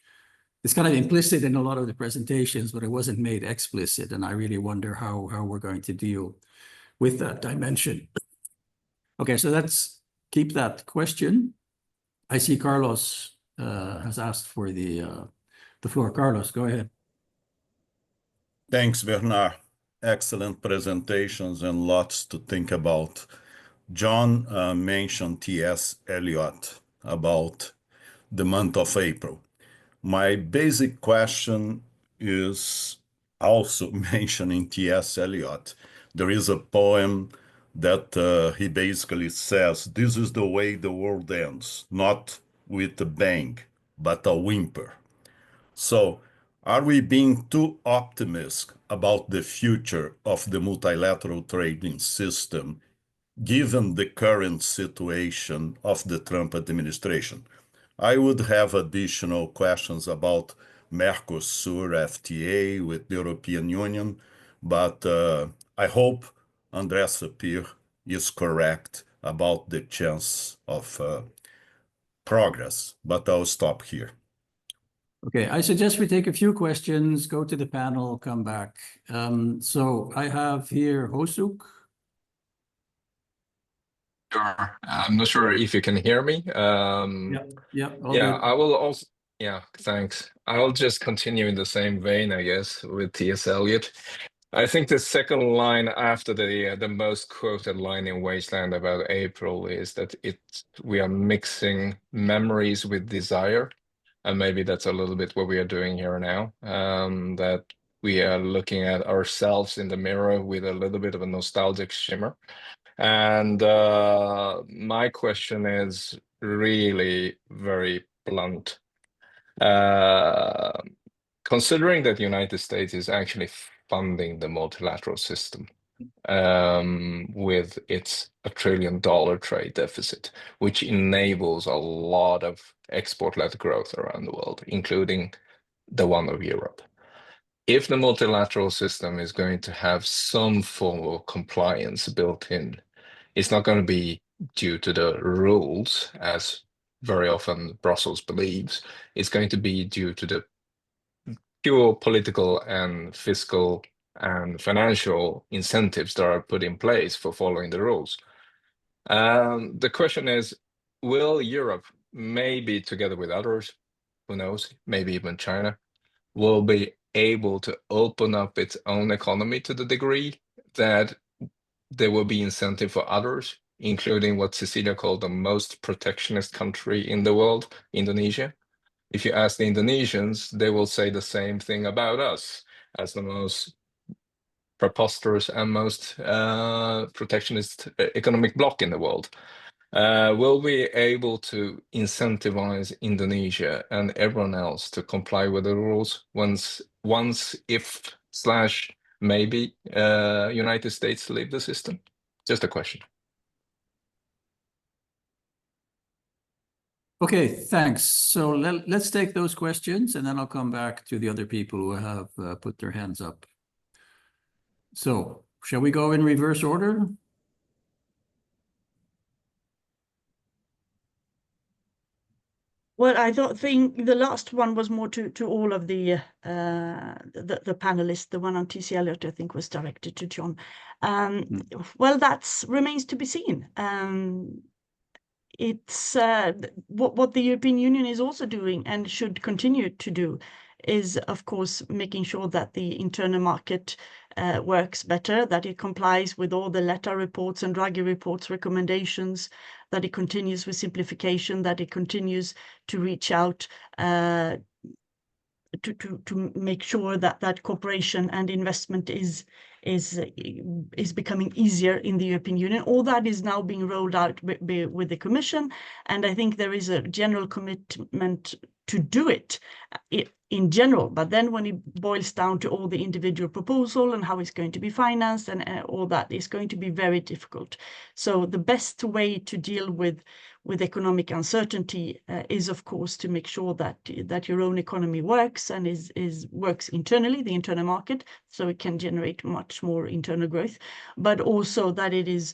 it's kind of implicit in a lot of the presentations, but it wasn't made explicit. And I really wonder how we're going to deal with that dimension. Okay, so let's keep that question. I see Carlos has asked for the floor. Carlos, go ahead. Thanks, Bernard. Excellent presentations and lots to think about. John mentioned T.S. Eliot about the month of April. My basic question is also mentioning T.S. Eliot. There is a poem that he basically says, this is the way the world ends, not with a bang, but a whimper. So are we being too optimistic about the future of the multilateral trading system, given the current situation of the Trump administration? I would have additional questions about Mercosur FTA with the European Union, but I hope Andrés Sapir is correct about the chance of progress, but I'll stop here. Okay, I suggest we take a few questions, go to the panel, come back. So I have here Hosuk. Sure. I'm not sure if you can hear me. Yeah. I will also. Yeah, thanks. I'll just continue in the same vein, I guess, with T.S. Eliot. I think the second line after the most quoted line in Wasteland about April is that we are mixing memories with desire, and maybe that's a little bit what we are doing here now. That we are looking at ourselves in the mirror with a little bit of a nostalgic shimmer. And my question is really very blunt. Considering that the United States is actually funding the multilateral system with its $1 trillion trade deficit, which enables a lot of export-led growth around the world, including the one of Europe. If the multilateral system is going to have some form of compliance built in, it's not going to be due to the rules, as very often Brussels believes. It's going to be due to the pure political and fiscal and financial incentives that are put in place for following the rules. The question is, will Europe maybe together with others, who knows, maybe even China, will be able to open up its own economy to the degree that there will be incentive for others, including what Cecilia called the most protectionist country in the world, Indonesia. If you ask the Indonesians, they will say the same thing about us as the most preposterous and most protectionist economic bloc in the world. Will we be able to incentivize Indonesia and everyone else to comply with the rules once if / maybe United States leave the system? Just a question. Okay, thanks. So let's take those questions, and then I'll come back to the other people who have put their hands up. So shall we go in reverse order? Well, I think the last one was more to all of the panelists. The one on TC Elliott, I think, was directed to John. Well, that remains to be seen. It's what the European Union is also doing and should continue to do is, of course, making sure that the internal market works better, that it complies with all the Letta reports and Draghi reports recommendations, that it continues with simplification, that it continues to reach out to make sure that cooperation and investment is becoming easier in the European Union. All that is now being rolled out with the Commission, and I think there is a general commitment to do it in general. But then when it boils down to all the individual proposal and how it's going to be financed and all that is going to be very difficult. So the best way to deal with economic uncertainty is, of course, to make sure that your own economy works and works internally, the internal market, so it can generate much more internal growth, but also that it is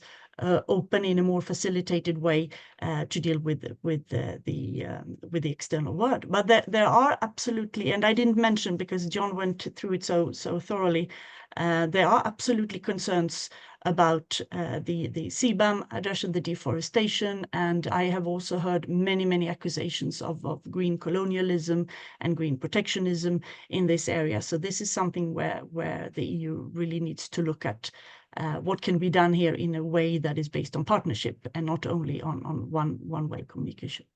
open in a more facilitated way to deal with the external world. But there are absolutely, and I didn't mention because John went through it so thoroughly, there are absolutely concerns about the CBAM aggression, the deforestation, and I have also heard many accusations of green colonialism and green protectionism in this area. So this is something where the EU really needs to look at what can be done here in a way that is based on partnership and not only on one-way communication.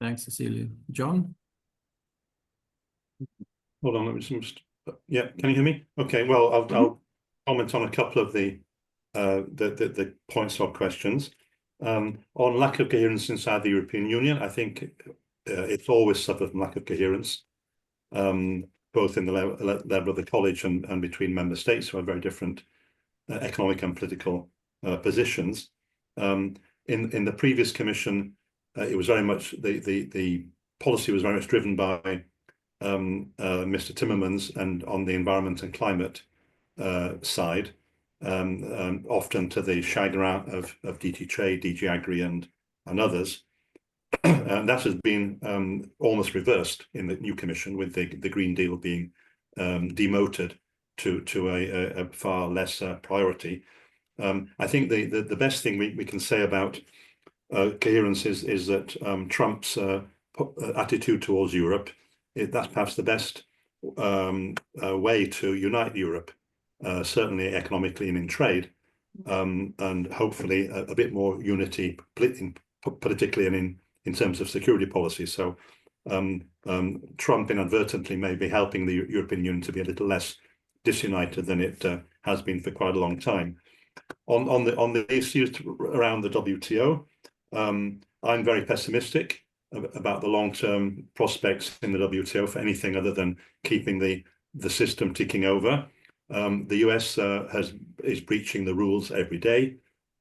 Thanks, Cecilia. John? Hold on, let me just, yeah, can you hear me? Okay, well, I'll comment on a couple of the points or questions. On lack of coherence inside the European Union, I think it's always suffered from lack of coherence, both in the level of the college and between member states who have very different economic and political positions. In the previous commission, it was very much the policy was very much driven by Mr. Timmermans and on the environment and climate side, often to the chagrin of DG Trade, DG Agri and others. And that has been almost reversed in the new commission, with the Green Deal being demoted to a far less priority. I think the best thing we can say about coherence is that Trump's attitude towards Europe, that's perhaps the best way to unite Europe, certainly economically and in trade, and hopefully a bit more unity politically and in terms of security policy. So Trump inadvertently may be helping the European Union to be a little less disunited than it has been for quite a long time. On the issues around the WTO, I'm very pessimistic about the long-term prospects in the WTO for anything other than keeping the system ticking over. The US is breaching the rules every day.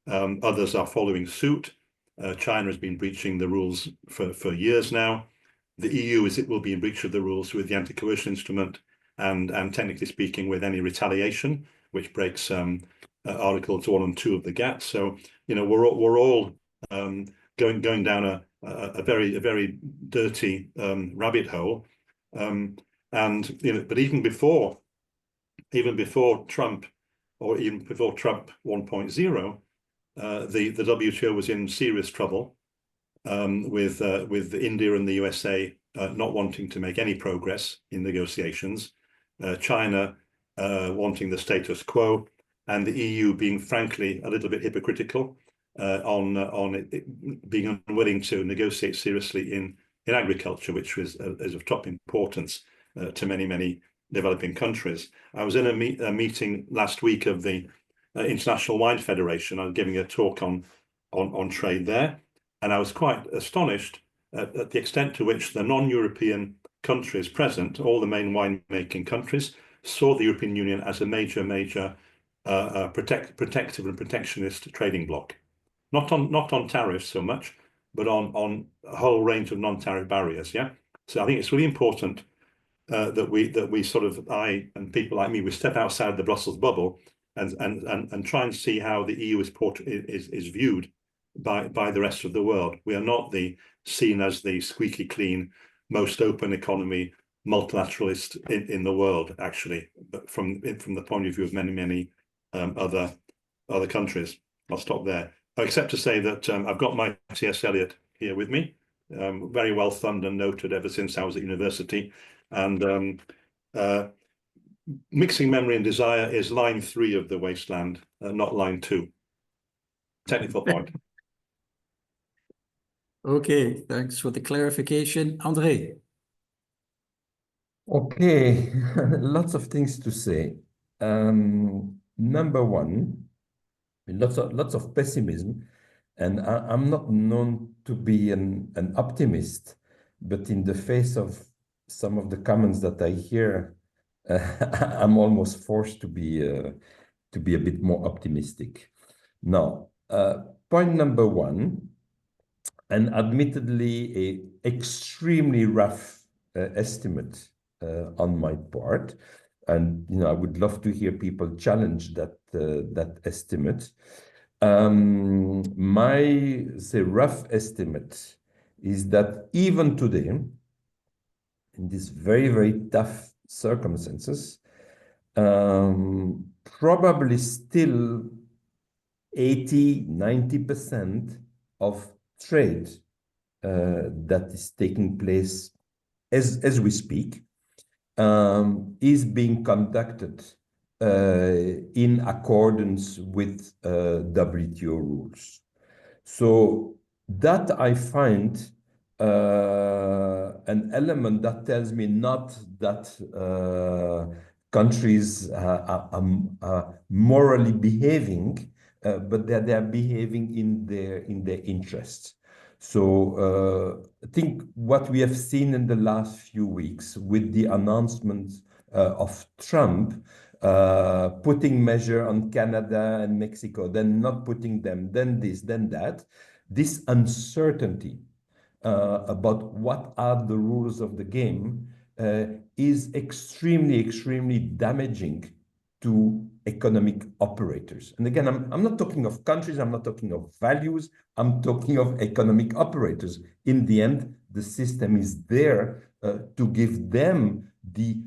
Others are following suit. China has been breaching the rules for years now. The EU will be in breach of the rules with the anti-coercion instrument and technically speaking with any retaliation, which breaks Articles 1 and 2 of the GATT. So we're all going down a very dirty rabbit hole. But even before Trump, or even before Trump 1.0, the WTO was in serious trouble. with India and the USA not wanting to make any progress in negotiations, China wanting the status quo, and the EU being frankly a little bit hypocritical on it being unwilling to negotiate seriously in agriculture, which is of top importance to many developing countries. I was in a meeting last week of the International Wine Federation. I was giving a talk on trade there, and I was quite astonished at the extent to which the non-European countries present, all the main wine-making countries, saw the European Union as a major protective and protectionist trading bloc. Not on tariffs so much, but on a whole range of non-tariff barriers. Yeah, so I think it's really important that we sort of, I and people like me, we step outside the Brussels bubble and try and see how the EU is viewed by the rest of the world. We are not seen as the squeaky clean, most open economy, multilateralist in the world, actually, but from the point of view of many other countries. I'll stop there, except to say that I've got my T.S. Eliot here with me, very well thumbed and noted ever since I was at university, and mixing memory and desire is line 3 of The Wasteland, not line 2. Technical point. Okay, thanks for the clarification. André. Okay, lots of things to say. Number one, lots of pessimism, and I'm not known to be an optimist, but in the face of some of the comments that I hear, I'm almost forced to be a bit more optimistic. Now, point number one, and admittedly a extremely rough estimate on my part, and I would love to hear people challenge that estimate. My rough estimate is that even today, in these very tough circumstances, probably still 80–90% of trade that is taking place as we speak is being conducted in accordance with WTO rules. So that I find an element that tells me not that countries are morally behaving, but that they are behaving in their interests. So I think what we have seen in the last few weeks with the announcement of Trump putting measure on Canada and Mexico, then not putting them, then this, then that, this uncertainty about what are the rules of the game is extremely damaging to economic operators. And again, I'm not talking of countries, I'm not talking of values, I'm talking of economic operators. In the end, the system is there to give them the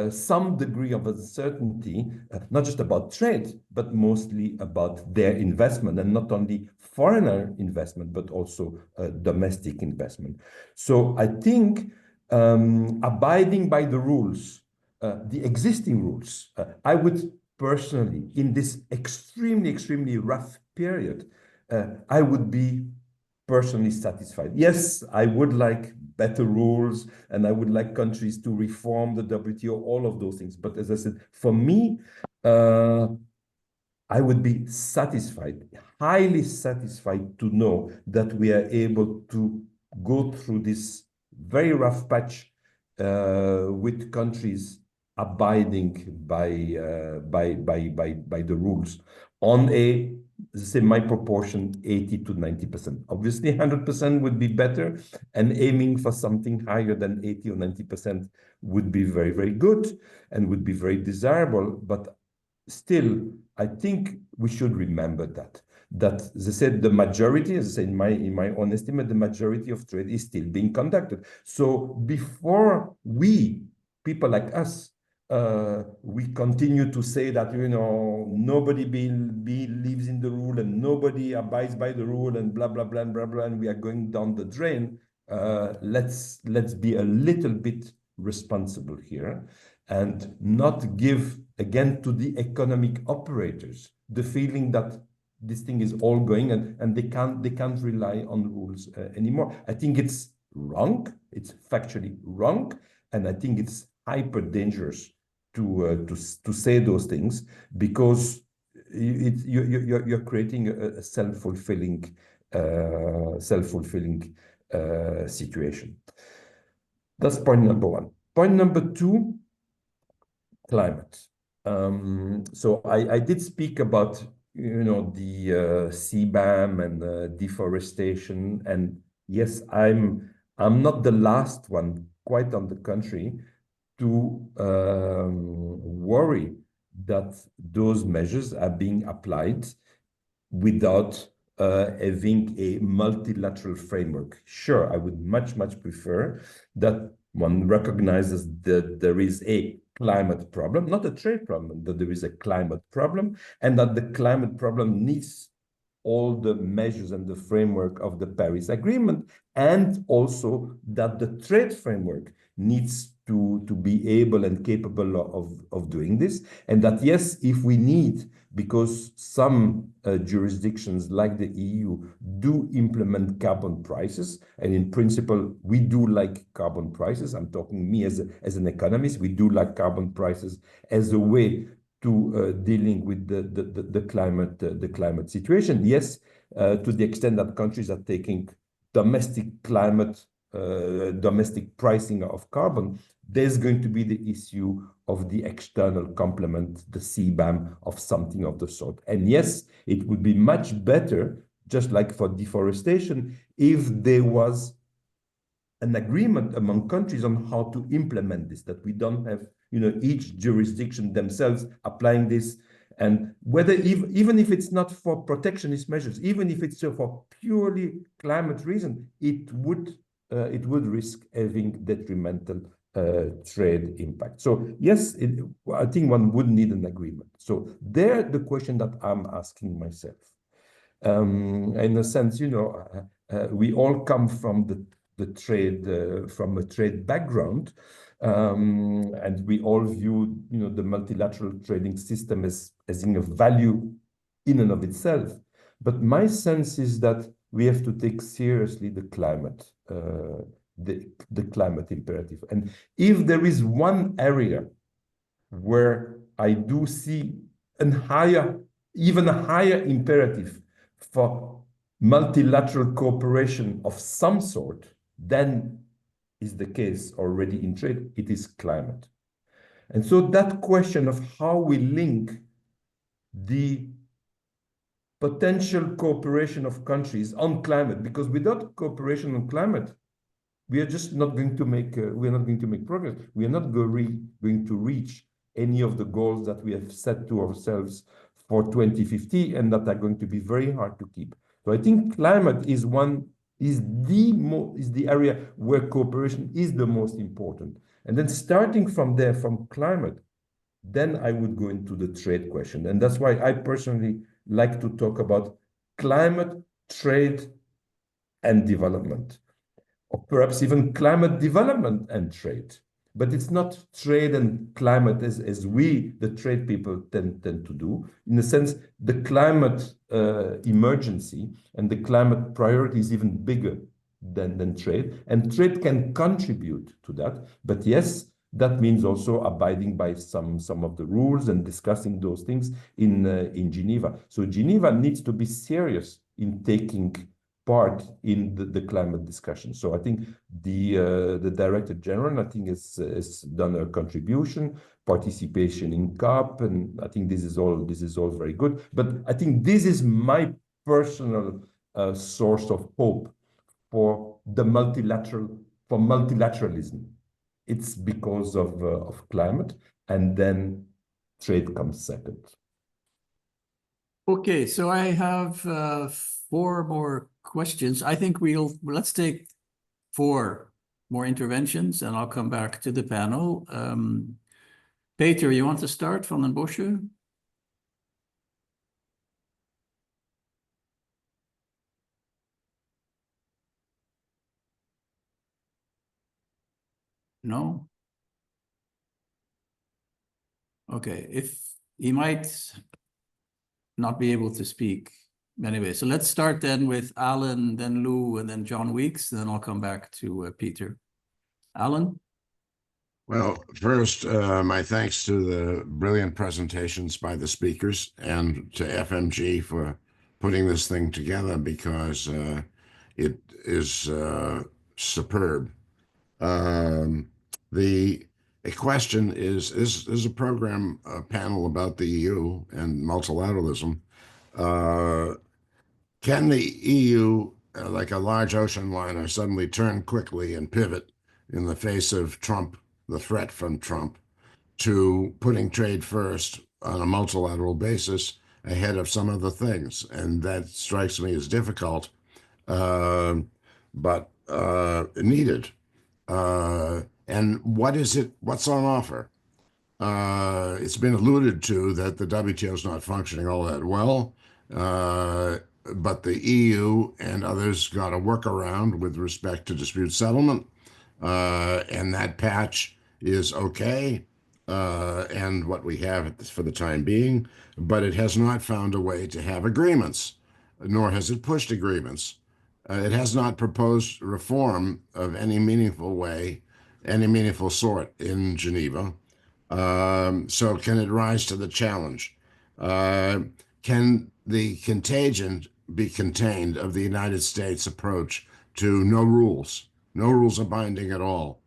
some degree of uncertainty, not just about trade, but mostly about their investment, and not only foreign investment, but also domestic investment. So I think abiding by the rules, the existing rules, I would personally, in this extremely rough period, I would be personally satisfied. Yes, I would like better rules, and I would like countries to reform the WTO, all of those things. But as I said, for me, I would be satisfied, highly satisfied to know that we are able to go through this very rough patch with countries abiding by the rules on a, say, my proportion 80–90%. Obviously 100% would be better, and aiming for something higher than 80 or 90% would be very good and would be very desirable. But still, I think we should remember that as I said, the majority, as I said, in my own estimate, the majority of trade is still being conducted. So before we, people like us, we continue to say that, you know, nobody lives in the rule and nobody abides by the rule and blah, blah, blah, and blah, blah, and we are going down the drain. Let's be a little bit responsible here and not give, again, to the economic operators the feeling that this thing is all going and they can't rely on rules anymore. I think it's wrong. It's factually wrong. And I think it's hyper dangerous to say those things, because you're creating a self-fulfilling situation. That's point number one. Point number two, climate. So I did speak about, you know, the CBAM and deforestation, and yes, I'm not the last one, quite on the contrary, to worry that those measures are being applied without having a multilateral framework. Sure, I would much prefer that one recognizes that there is a climate problem, not a trade problem, that there is a climate problem, and that the climate problem needs all the measures and the framework of the Paris Agreement, and also that the trade framework needs to be able and capable of doing this. And that, yes, if we need, because some jurisdictions like the EU do implement carbon prices, and in principle, we do like carbon prices. I'm talking me as an economist, we do like carbon prices as a way to dealing with the climate situation. Yes, to the extent that countries are taking domestic pricing of carbon, there's going to be the issue of the external complement, the CBAM, of something of the sort. And yes, it would be much better, just like for deforestation, if there was an agreement among countries on how to implement this, that we don't have, you know, each jurisdiction themselves applying this, and whether even if it's not for protectionist measures, even if it's for purely climate reason, it would risk having detrimental trade impact. So yes, I think one would need an agreement. So there, the question that I'm asking myself, in a sense, you know, we all come from the trade, from a trade background, and we all view, you know, the multilateral trading system as in a value in and of itself. But my sense is that we have to take seriously the climate, the climate imperative. And if there is one area where I do see even a higher imperative for multilateral cooperation of some sort, then is the case already in trade, it is climate. And so that question of how we link the potential cooperation of countries on climate, because without cooperation on climate, we are just not going to make progress. We are not going to reach any of the goals that we have set to ourselves for 2050, and that are going to be very hard to keep. So I think climate is the area where cooperation is the most important. And then starting from there, from climate, then I would go into the trade question. And that's why I personally like to talk about climate, trade, and development, or perhaps even climate development and trade. But it's not trade and climate as we, the trade people, tend to do. In a sense, the climate emergency and the climate priority is even bigger than trade. And trade can contribute to that. But yes, that means also abiding by some of the rules and discussing those things in Geneva. So Geneva needs to be serious in taking part in the climate discussion. So I think the Director General, I think, has done a contribution, participation in COP, and I think this is all very good. But I think this is my personal source of hope for multilateralism. It's because of climate, and then trade comes second. Okay, so I have 4 more questions. I think let's take 4 more interventions, and I'll come back to the panel. Peter, you want to start van den Bosche? No? Okay, if he might not be able to speak. Anyway, so let's start then with Alan, then Lou, and then John Weeks, then I'll come back to Peter. Alan? Well, first, my thanks to the brilliant presentations by the speakers and to FMG for putting this thing together, because it is superb. A question is a program, a panel about the EU and multilateralism. Can the EU, like a large ocean liner, suddenly turn quickly and pivot in the face of Trump, the threat from Trump, to putting trade first on a multilateral basis ahead of some other things? And that strikes me as difficult, but needed. And what's on offer? It's been alluded to that the WTO is not functioning all that well, but the EU and others got a workaround with respect to dispute settlement, and that patch is okay, and what we have for the time being, but it has not found a way to have agreements, nor has it pushed agreements. It has not proposed reform of any meaningful way, any meaningful sort in Geneva. So can it rise to the challenge? Can the contagion be contained of the United States approach to no rules are binding at all?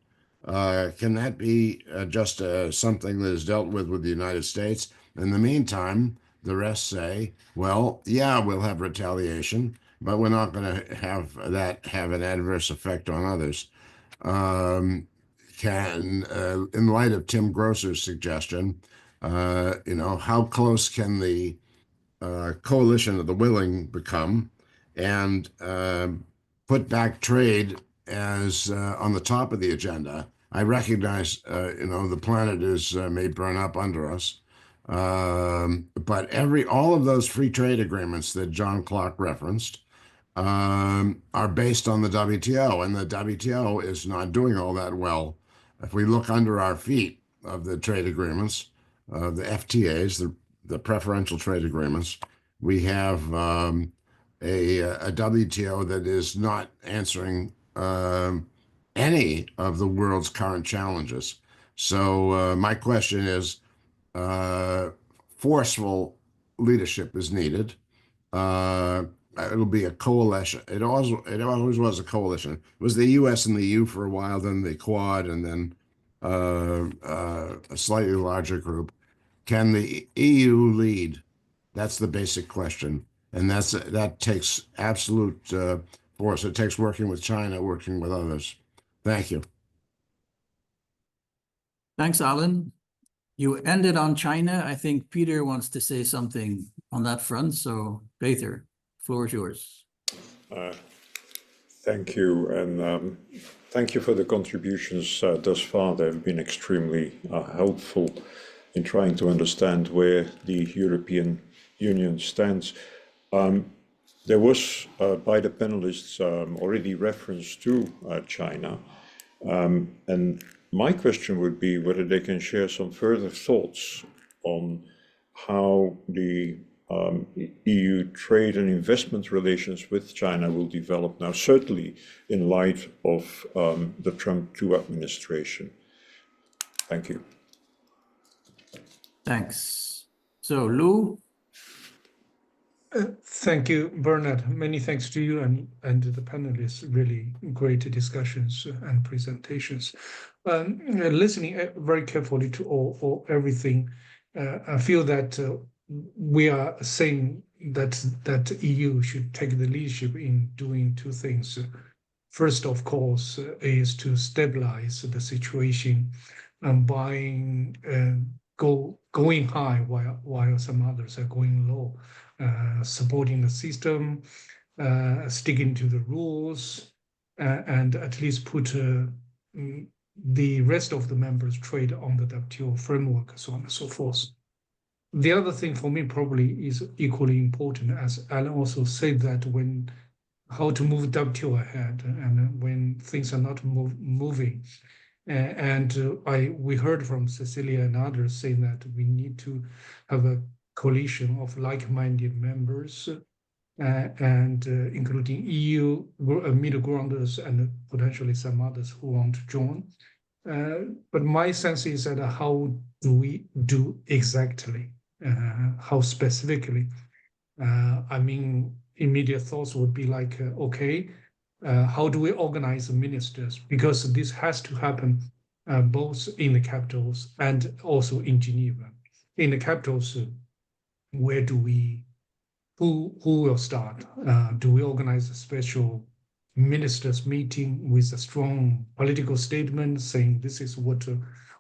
Can that be just something that is dealt with the United States? In the meantime, the rest say, well, yeah, we'll have retaliation, but we're not going to have that have an adverse effect on others. In light of Tim Grosser's suggestion, how close can the coalition of the willing become, and put back trade as on the top of the agenda? I recognize, the planet may burn up under us, but all of those free trade agreements that John Clark referenced are based on the WTO, and the WTO is not doing all that well. If we look under our feet of the trade agreements, the FTAs, the preferential trade agreements, we have a WTO that is not answering any of the world's current challenges. So my question is, forceful leadership is needed. It'll be a coalition. It always was a coalition. It was the U.S. and the EU for a while, then the Quad, and then a slightly larger group. Can the EU lead? That's the basic question, and that takes absolute force. It takes working with China, working with others. Thank you. Thanks, Alan. You ended on China. I think Peter wants to say something on that front. So, Peter, floor is yours. Thank you, and thank you for the contributions thus far. They've been extremely helpful in trying to understand where the European Union stands. There was, by the panelists, already reference to China, and my question would be whether they can share some further thoughts on how the EU trade and investment relations with China will develop now, certainly in light of the Trump 2 administration. Thank you. Thanks. So, Lou? Thank you, Bernard. Many thanks to you and the panelists. Really great discussions and presentations. Listening very carefully to everything, I feel that we are saying that EU should take the leadership in doing two things. First, of course, is to stabilize the situation and going high while some others are going low. Supporting the system, sticking to the rules, and at least put the rest of the members trade on the WTO framework, so on and so forth. The other thing for me probably is equally important, as Alan also said, that when how to move WTO ahead and when things are not moving. We heard from Cecilia and others saying that we need to have a coalition of like-minded members, including EU middle grounders and potentially some others who want to join. But my sense is that how do we do exactly? How specifically? I mean, immediate thoughts would be like, okay, how do we organize the ministers? Because this has to happen both in the capitals and also in Geneva. In the capitals, where do we, who will start? Do we organize a special ministers meeting with a strong political statement saying this is what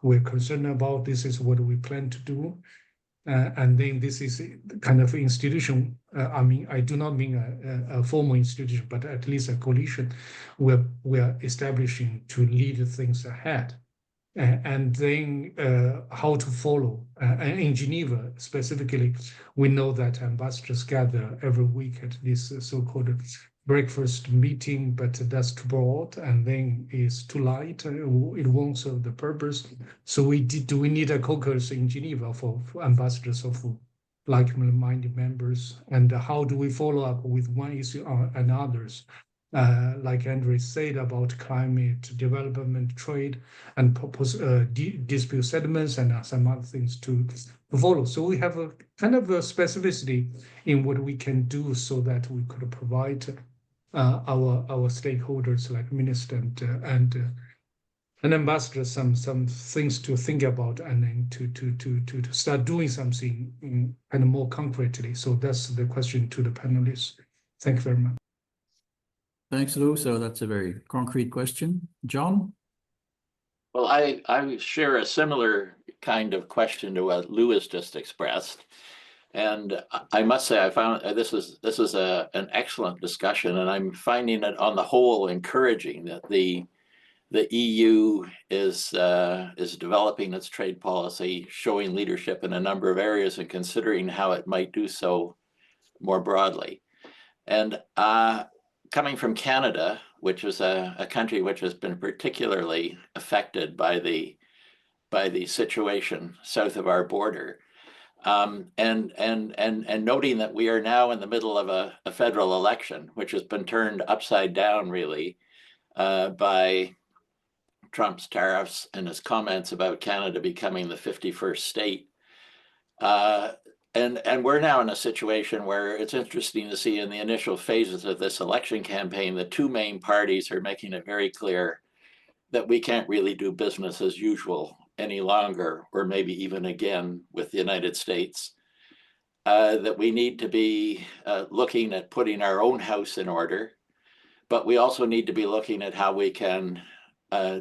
we're concerned about, this is what we plan to do? And then this is kind of institution. I mean, I do not mean a formal institution, but at least a coalition where we are establishing to lead things ahead. And then how to follow. In Geneva, specifically, we know that ambassadors gather every week at this so-called breakfast meeting, but that's too broad and then it's too light. It won't serve the purpose. So do we need a caucus in Geneva for ambassadors of like-minded members? And how do we follow up with one issue and others? Like Andre said about climate development, trade, and dispute settlements, and some other things to follow. So we have a kind of a specificity in what we can do so that we could provide our stakeholders like minister and ambassadors some things to think about, and then to start doing something kind of more concretely. So that's the question to the panelists. Thank you very much. Thanks, Lou. So that's a very concrete question. John? Well, I share a similar kind of question to what Lou has just expressed. And I must say, I found this is an excellent discussion, and I'm finding it on the whole encouraging that the EU is developing its trade policy, showing leadership in a number of areas, and considering how it might do so more broadly. And coming from Canada, which is a country which has been particularly affected by the situation south of our border, and noting that we are now in the middle of a federal election, which has been turned upside down really by Trump's tariffs and his comments about Canada becoming the 51st state. And we're now in a situation where it's interesting to see in the initial phases of this election campaign, the two main parties are making it very clear that we can't really do business as usual any longer, or maybe even again with the United States, that we need to be looking at putting our own house in order, but we also need to be looking at how we can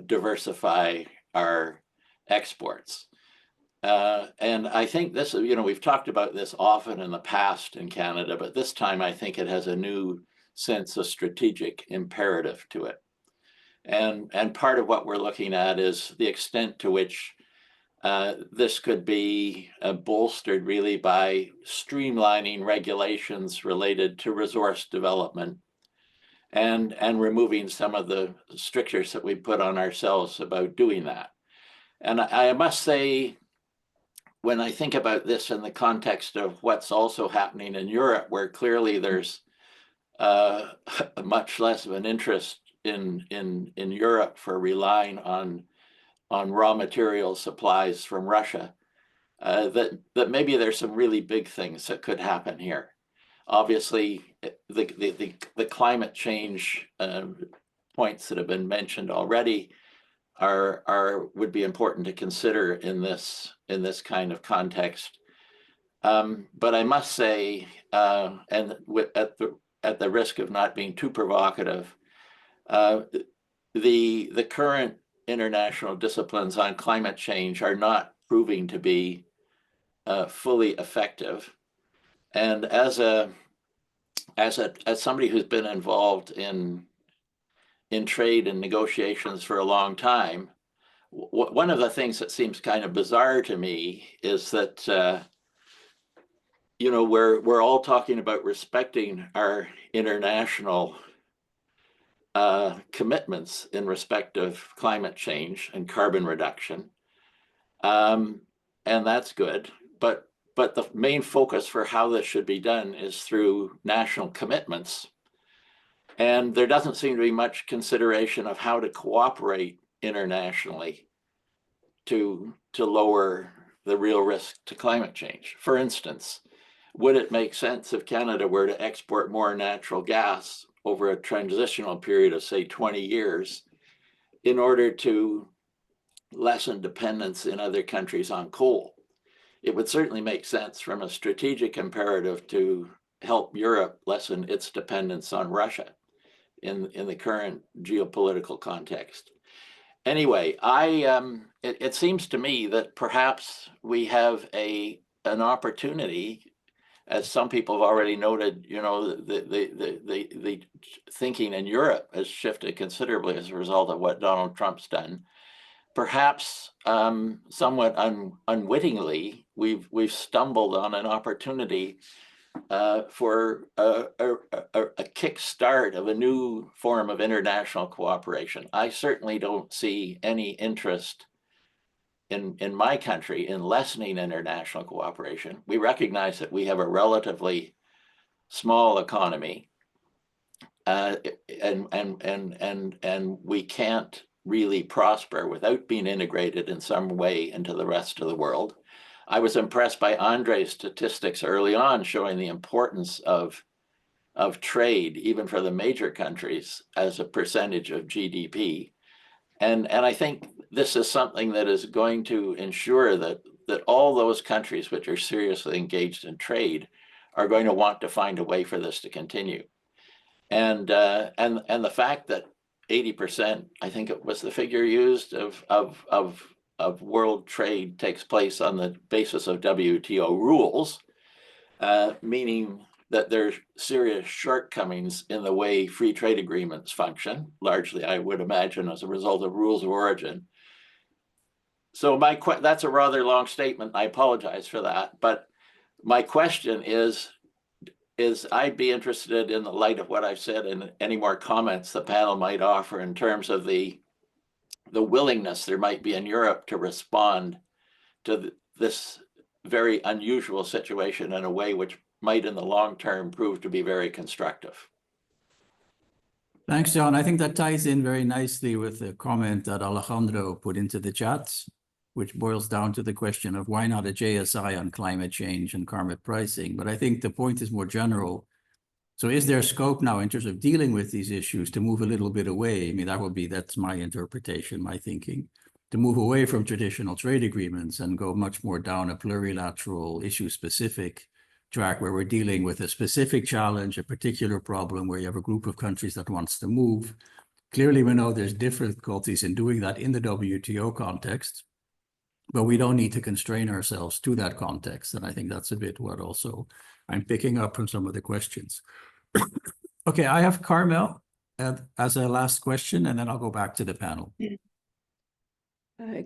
diversify our exports. And I think this, we've talked about this often in the past in Canada, but this time I think it has a new sense of strategic imperative to it. And part of what we're looking at is the extent to which this could be bolstered really by streamlining regulations related to resource development and removing some of the strictures that we put on ourselves about doing that. And I must say, when I think about this in the context of what's also happening in Europe, where clearly there's much less of an interest in Europe for relying on raw material supplies from Russia, that maybe there's some really big things that could happen here. Obviously, the climate change points that have been mentioned already would be important to consider in this kind of context. But I must say, and at the risk of not being too provocative, the current international disciplines on climate change are not proving to be fully effective. And as somebody who's been involved in trade and negotiations for a long time, one of the things that seems kind of bizarre to me is that you know, we're all talking about respecting our international commitments in respect of climate change and carbon reduction, and that's good. But the main focus for how this should be done is through national commitments, and there doesn't seem to be much consideration of how to cooperate internationally to lower the real risk to climate change. For instance, would it make sense if Canada were to export more natural gas over a transitional period of, say, 20 years in order to lessen dependence in other countries on coal? It would certainly make sense from a strategic imperative to help Europe lessen its dependence on Russia in the current geopolitical context. Anyway, it seems to me that perhaps we have an opportunity, as some people have already noted, you know, the thinking in Europe has shifted considerably as a result of what Donald Trump's done. Perhaps somewhat unwittingly, we've stumbled on an opportunity for a kickstart of a new form of international cooperation. I certainly don't see any interest in my country in lessening international cooperation. We recognize that we have a relatively small economy, and we can't really prosper without being integrated in some way into the rest of the world. I was impressed by Andre's statistics early on showing the importance of trade, even for the major countries, as a percentage of GDP. And I think this is something that is going to ensure that all those countries which are seriously engaged in trade are going to want to find a way for this to continue. And the fact that 80%, I think it was the figure used, of world trade takes place on the basis of WTO rules, meaning that there's serious shortcomings in the way free trade agreements function, largely, I would imagine, as a result of rules of origin. So that's a rather long statement. I apologize for that. But my question is I'd be interested, in the light of what I've said, and any more comments the panel might offer in terms of the willingness there might be in Europe to respond to this very unusual situation in a way which might in the long term prove to be very constructive. Thanks, John. I think that ties in very nicely with the comment that Alejandro put into the chat, which boils down to the question of why not a JSI on climate change and carbon pricing. But I think the point is more general. So is there scope now in terms of dealing with these issues to move a little bit away? I mean, that's my interpretation, my thinking, to move away from traditional trade agreements and go much more down a plurilateral, issue-specific track where we're dealing with a specific challenge, a particular problem where you have a group of countries that wants to move. Clearly, we know there's difficulties in doing that in the WTO context, but we don't need to constrain ourselves to that context. And I think that's a bit what also I'm picking up from some of the questions. Okay, I have Carmel as a last question, and then I'll go back to the panel.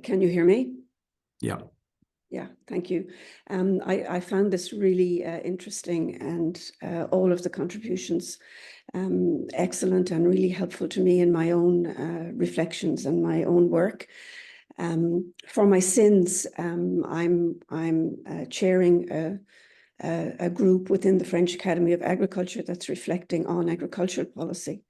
Can you hear me? Yeah. Yeah, thank you. I found this really interesting, and all of the contributions excellent and really helpful to me in my own reflections and my own work. For my sins, I'm chairing a group within the French Academy of Agriculture that's reflecting on agricultural policy.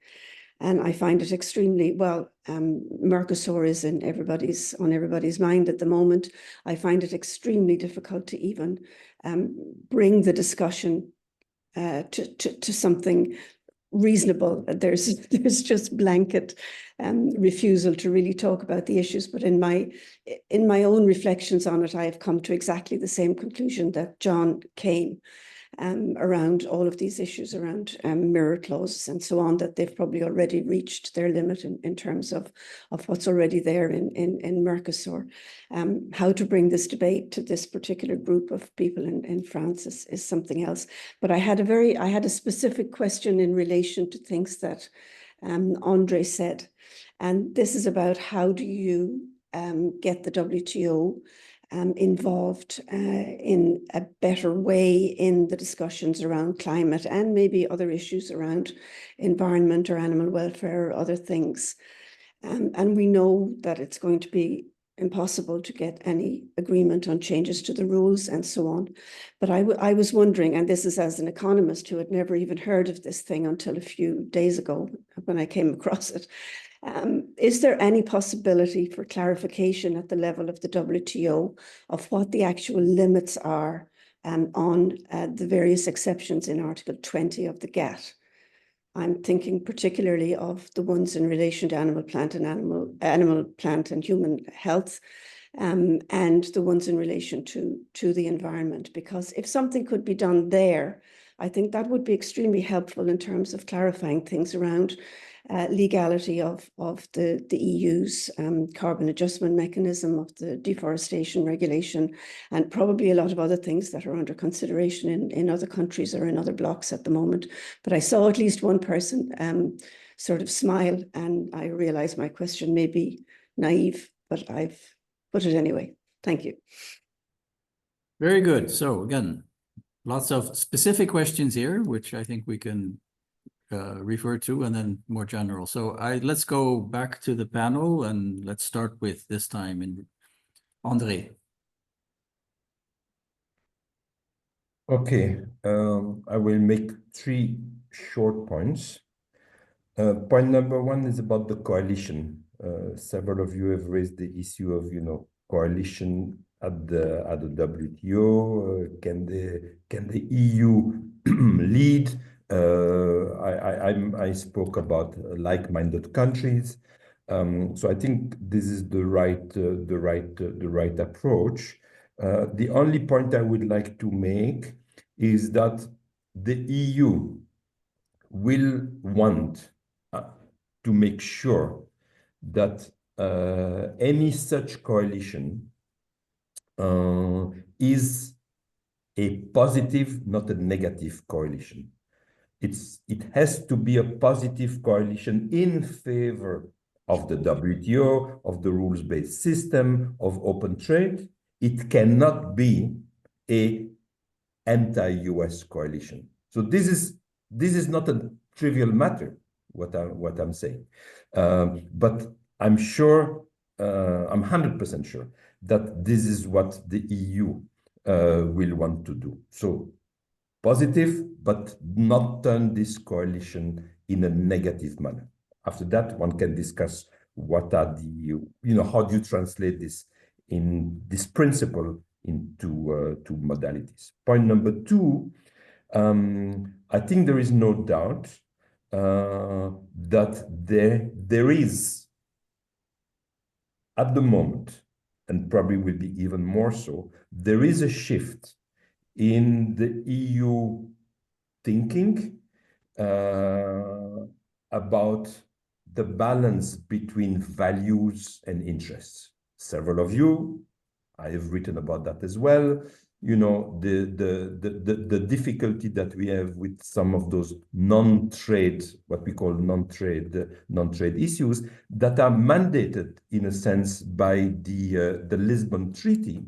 And I find it extremely, well, Mercosur is on everybody's mind at the moment. I find it extremely difficult to even bring the discussion to something reasonable. There's just blanket refusal to really talk about the issues. But in my own reflections on it, I have come to exactly the same conclusion that John came around all of these issues around mirror clauses and so on, that they've probably already reached their limit in terms of what's already there in Mercosur. How to bring this debate to this particular group of people in France is something else. But I had a specific question in relation to things that Andre said. And this is about how do you get the WTO involved in a better way in the discussions around climate and maybe other issues around environment or animal welfare or other things. And we know that it's going to be impossible to get any agreement on changes to the rules and so on. But I was wondering, and this is as an economist who had never even heard of this thing until a few days ago when I came across it, is there any possibility for clarification at the level of the WTO of what the actual limits are on the various exceptions in Article 20 of the GATT? I'm thinking particularly of the ones in relation to animal, plant, and human health, and the ones in relation to the environment. Because if something could be done there, I think that would be extremely helpful in terms of clarifying things around legality of the EU's carbon adjustment mechanism, of the deforestation regulation, and probably a lot of other things that are under consideration in other countries or in other blocks at the moment. But I saw at least one person sort of smile, and I realize my question may be naive, but I've put it anyway. Thank you. Very good. So again, lots of specific questions here, which I think we can refer to, and then more general. So let's go back to the panel, and let's start with this time in André. Okay, I will make 3 short points. Point number 1 is about the coalition. Several of you have raised the issue of, coalition at the WTO. Can the EU lead? I spoke about like-minded countries. So I think this is the right approach. The only point I would like to make is that the EU will want to make sure that any such coalition is a positive, not a negative coalition. It has to be a positive coalition in favor of the WTO, of the rules-based system, of open trade. It cannot be a anti-US coalition. So this is not a trivial matter, what I'm saying. But I'm sure, I'm 100% sure that this is what the EU will want to do. So positive, but not turn this coalition in a negative manner. After that, one can discuss what are the, how do you translate this principle into to modalities. Point number 2, I think there is no doubt that there is, at the moment, and probably will be even more so, there is a shift in the EU thinking about the balance between values and interests. Several of you, I have written about that as well. The difficulty that we have with some of those non-trade, what we call non-trade issues that are mandated in a sense by the Lisbon Treaty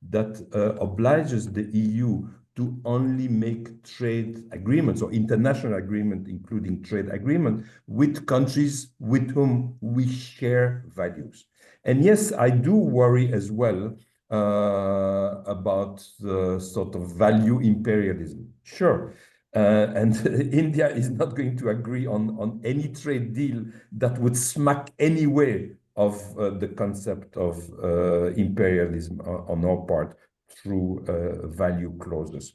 that obliges the EU to only make trade agreements or international agreement, including trade agreement, with countries with whom we share values. And yes, I do worry as well about the sort of value imperialism. Sure. And India is not going to agree on any trade deal that would smack any way of the concept of imperialism on our part through value clauses.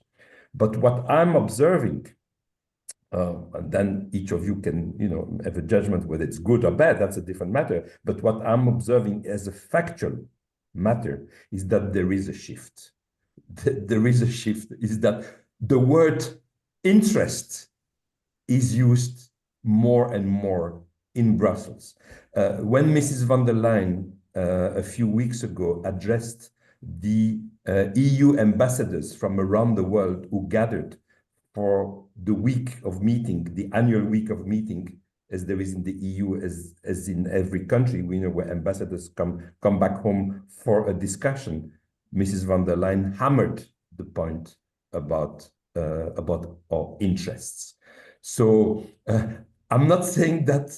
But what I'm observing, and then each of you can, have a judgment whether it's good or bad, that's a different matter. But what I'm observing as a factual matter is that there is a shift. There is a shift, is that the word interest is used more and more in Brussels. When Mrs. von der Leyen a few weeks ago addressed the EU ambassadors from around the world who gathered for the week of meeting, the annual week of meeting as there is in the EU, as in every country, we know where ambassadors come back home for a discussion. Mrs. von der Leyen hammered the point about our interests. So I'm not saying that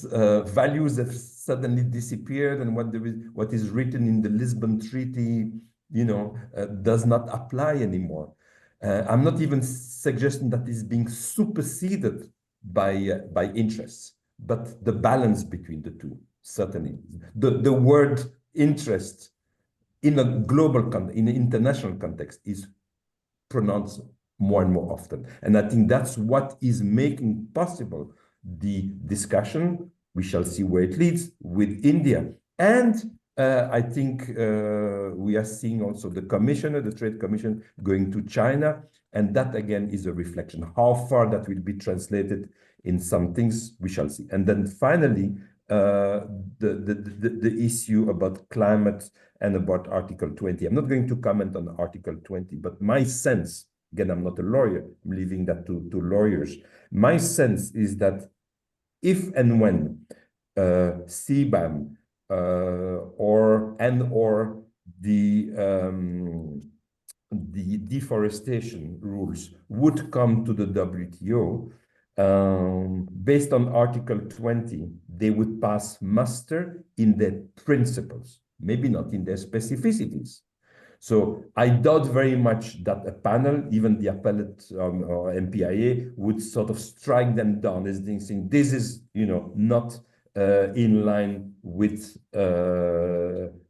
values have suddenly disappeared and what is written in the Lisbon Treaty, does not apply anymore. I'm not even suggesting that it's being superseded by interests, but the balance between the two, certainly. The word interest in a global, in an international context is pronounced more and more often. And I think that's what is making possible the discussion. We shall see where it leads with India. And I think we are seeing also the commissioner, the trade commission, going to China. And that, again, is a reflection. How far that will be translated in some things, we shall see. And then finally, the issue about climate and about Article 20. I'm not going to comment on Article 20, but my sense, again, I'm not a lawyer, I'm leaving that to lawyers. My sense is that if and when CBAM or the deforestation rules would come to the WTO, based on Article 20, they would pass muster in their principles, maybe not in their specificities. So I doubt very much that a panel, even the appellate or MPIA, would sort of strike them down as saying this is, not in line with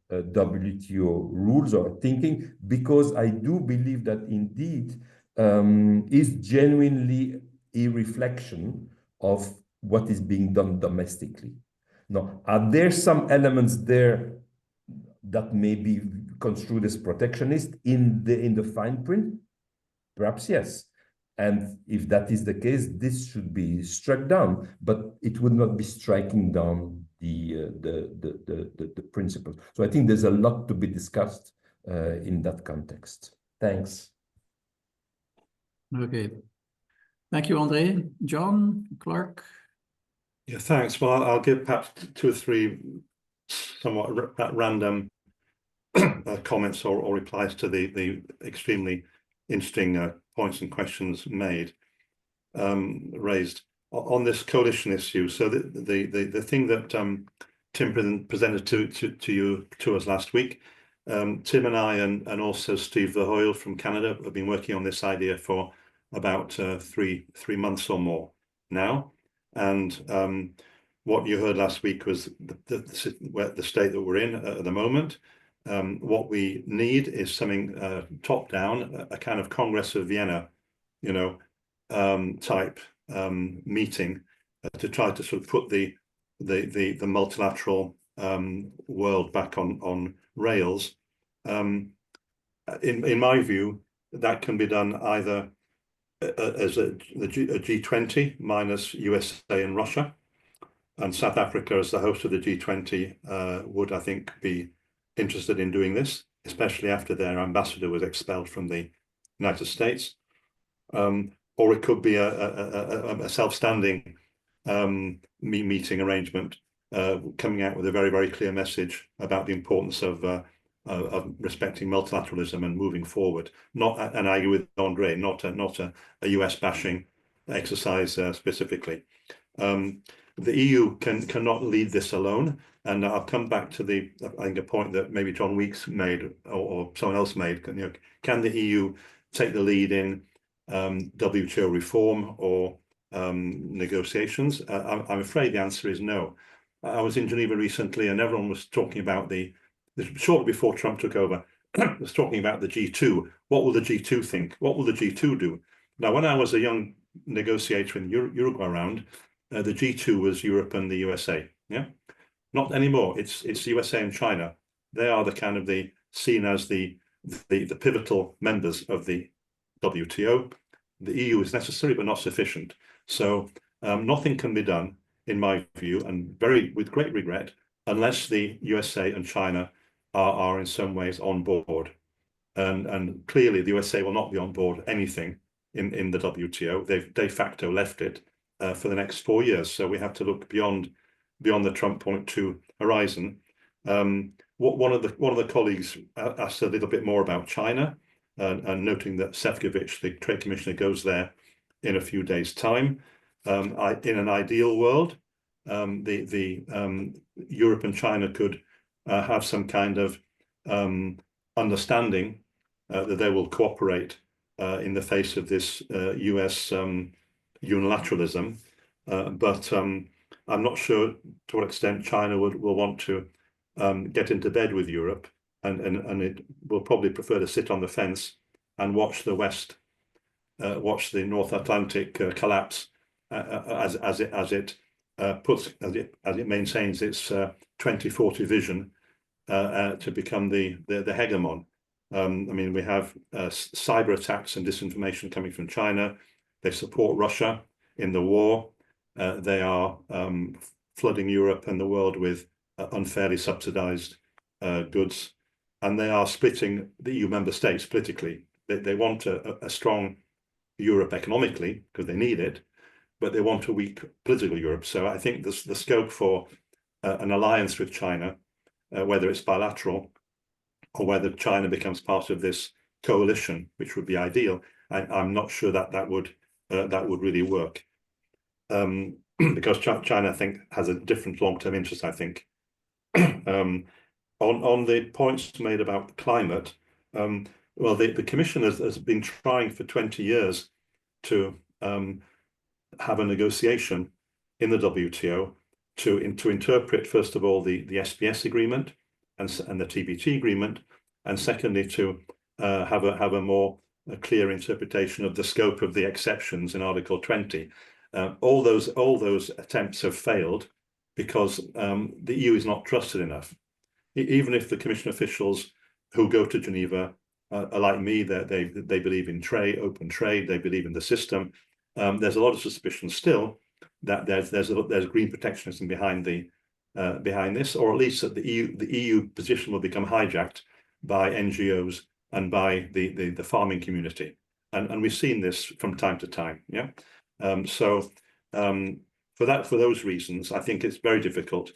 WTO rules or thinking, because I do believe that indeed is genuinely a reflection of what is being done domestically. Now, are there some elements there that may be construed as protectionist in the fine print? Perhaps yes. And if that is the case, this should be struck down, but it would not be striking down the principles. So I think there's a lot to be discussed in that context. Thanks. Okay. Thank you, Andre. John, Clark? Yeah, thanks. Well, I'll give perhaps 2 or 3 somewhat random comments or replies to the extremely interesting points and questions raised on this coalition issue. So the thing that Tim presented to us last week, Tim and I and also Steve Verhoyle from Canada have been working on this idea for about 3 months or more now. And what you heard last week was the state that we're in at the moment. What we need is something top down, a kind of Congress of Vienna, type meeting to try to sort of put the multilateral world back on rails. In my view, that can be done either as a G20 minus USA and Russia, and South Africa as the host of the G20 would, I think, be interested in doing this, especially after their ambassador was expelled from the United States. Or it could be a self-standing meeting arrangement coming out with a very, very clear message about the importance of respecting multilateralism and moving forward. And I agree with Andre, not a US bashing exercise specifically. The EU cannot lead this alone. And I'll come back to I think a point that maybe John Weeks made or someone else made. Can the EU take the lead in WTO reform or negotiations? I'm afraid the answer is no. I was in Geneva recently and everyone was talking about shortly before Trump took over, was talking about the G2. What will the G2 think? What will the G2 do? Now, when I was a young negotiator in Uruguay round, the G2 was Europe and the USA. Yeah, not anymore. It's USA and China. They are the kind of seen as the pivotal members of the WTO. The EU is necessary but not sufficient. So nothing can be done, in my view, and with great regret, unless the USA and China are in some ways on board. And clearly the USA will not be on board anything in the WTO. They've de facto left it. for the next 4 years. So we have to look beyond the Trump 0.2 horizon. One of the colleagues asked a little bit more about China, and noting that Šefčovič, the trade commissioner, goes there in a few days' time. In an ideal world, Europe and China could have some kind of understanding that they will cooperate in the face of this US unilateralism. But I'm not sure to what extent China will want to get into bed with Europe, and it will probably prefer to sit on the fence and watch the West, watch the North Atlantic collapse as it maintains its 2040 vision to become the hegemon. I mean, we have cyber attacks and disinformation coming from China. They support Russia in the war. They are flooding Europe and the world with unfairly subsidized goods, and they are splitting the EU member states politically. They want a strong Europe economically because they need it, but they want a weak political Europe. So I think the scope for an alliance with China, whether it's bilateral or whether China becomes part of this coalition, which would be ideal, I'm not sure that would really work, because China, I think, has a different long-term interest, I think. On the points made about climate, well, the Commission has been trying for 20 years to have a negotiation in the WTO to interpret, first of all, the SPS agreement and the TBT agreement, and secondly, to have a more clear interpretation of the scope of the exceptions in Article 20. All those attempts have failed because the EU is not trusted enough. Even if the Commission officials who go to Geneva are like me, they believe in trade, open trade, they believe in the system. There's a lot of suspicion still that there's green protectionism behind this, or at least that the EU position will become hijacked by NGOs and by the farming community, and we've seen this from time to time. Yeah, for those reasons, I think it's very difficult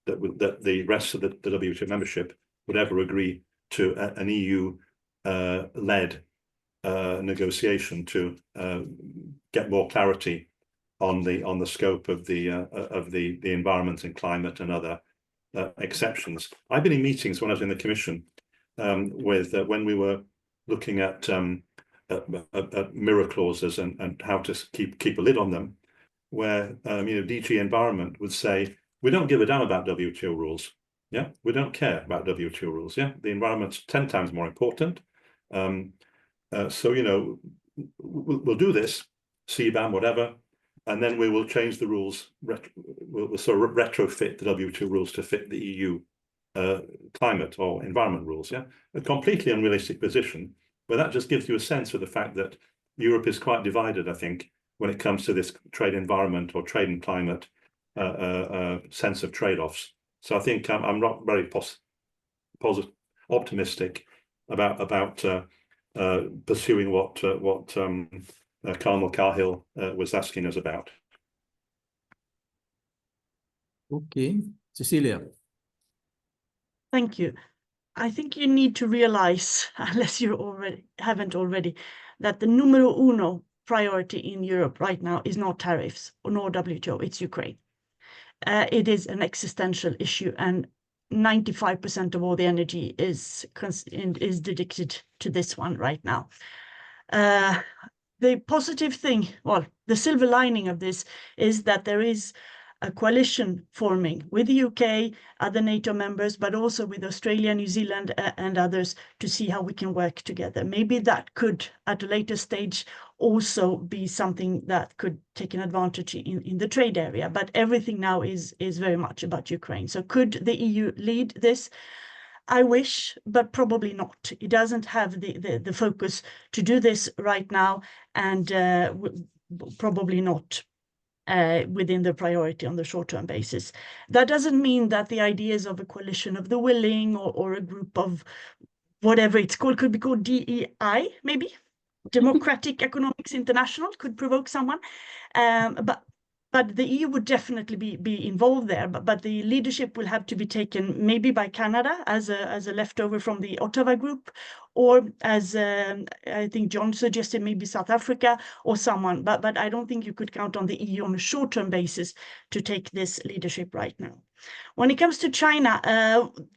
that the rest of the WTO membership would ever agree to an EU led negotiation to get more clarity on the scope of the environment and climate and other exceptions. I've been in meetings when I was in the Commission when we were looking at mirror clauses and how to keep a lid on them, where DG Environment would say, we don't give a damn about WTO rules. Yeah, we don't care about WTO rules. Yeah, the environment's 10 times more important. So we'll do this, CBAM, whatever, and then we will change the rules. We'll sort of retrofit the WTO rules to fit the EU climate or environment rules. Yeah, a completely unrealistic position, but that just gives you a sense of the fact that Europe is quite divided, I think, when it comes to this trade environment or trade and climate sense of trade-offs. So I think I'm not very optimistic about pursuing what Carmel Cahill was asking us about. Okay, Cecilia. Thank you. I think you need to realize, unless you haven't already, that the numero uno priority in Europe right now is not tariffs or nor WTO, it's Ukraine. It is an existential issue, and 95% of all the energy is dedicated to this one right now. The positive thing, well, the silver lining of this is that there is a coalition forming with the UK, other NATO members, but also with Australia, New Zealand, and others to see how we can work together. Maybe that could, at a later stage, also be something that could take an advantage in the trade area. But everything now is very much about Ukraine. So could the EU lead this? I wish, but probably not. It doesn't have the focus to do this right now, and probably not within the priority on the short-term basis. That doesn't mean that the ideas of a coalition of the willing or a group of whatever it's called, could be called DEI, maybe, Democratic Economics International, could provoke someone. But but the EU would definitely be involved there. But the leadership will have to be taken maybe by Canada as a leftover from the Ottawa group, or as I think John suggested, maybe South Africa or someone. But I don't think you could count on the EU on a short-term basis to take this leadership right now. When it comes to China,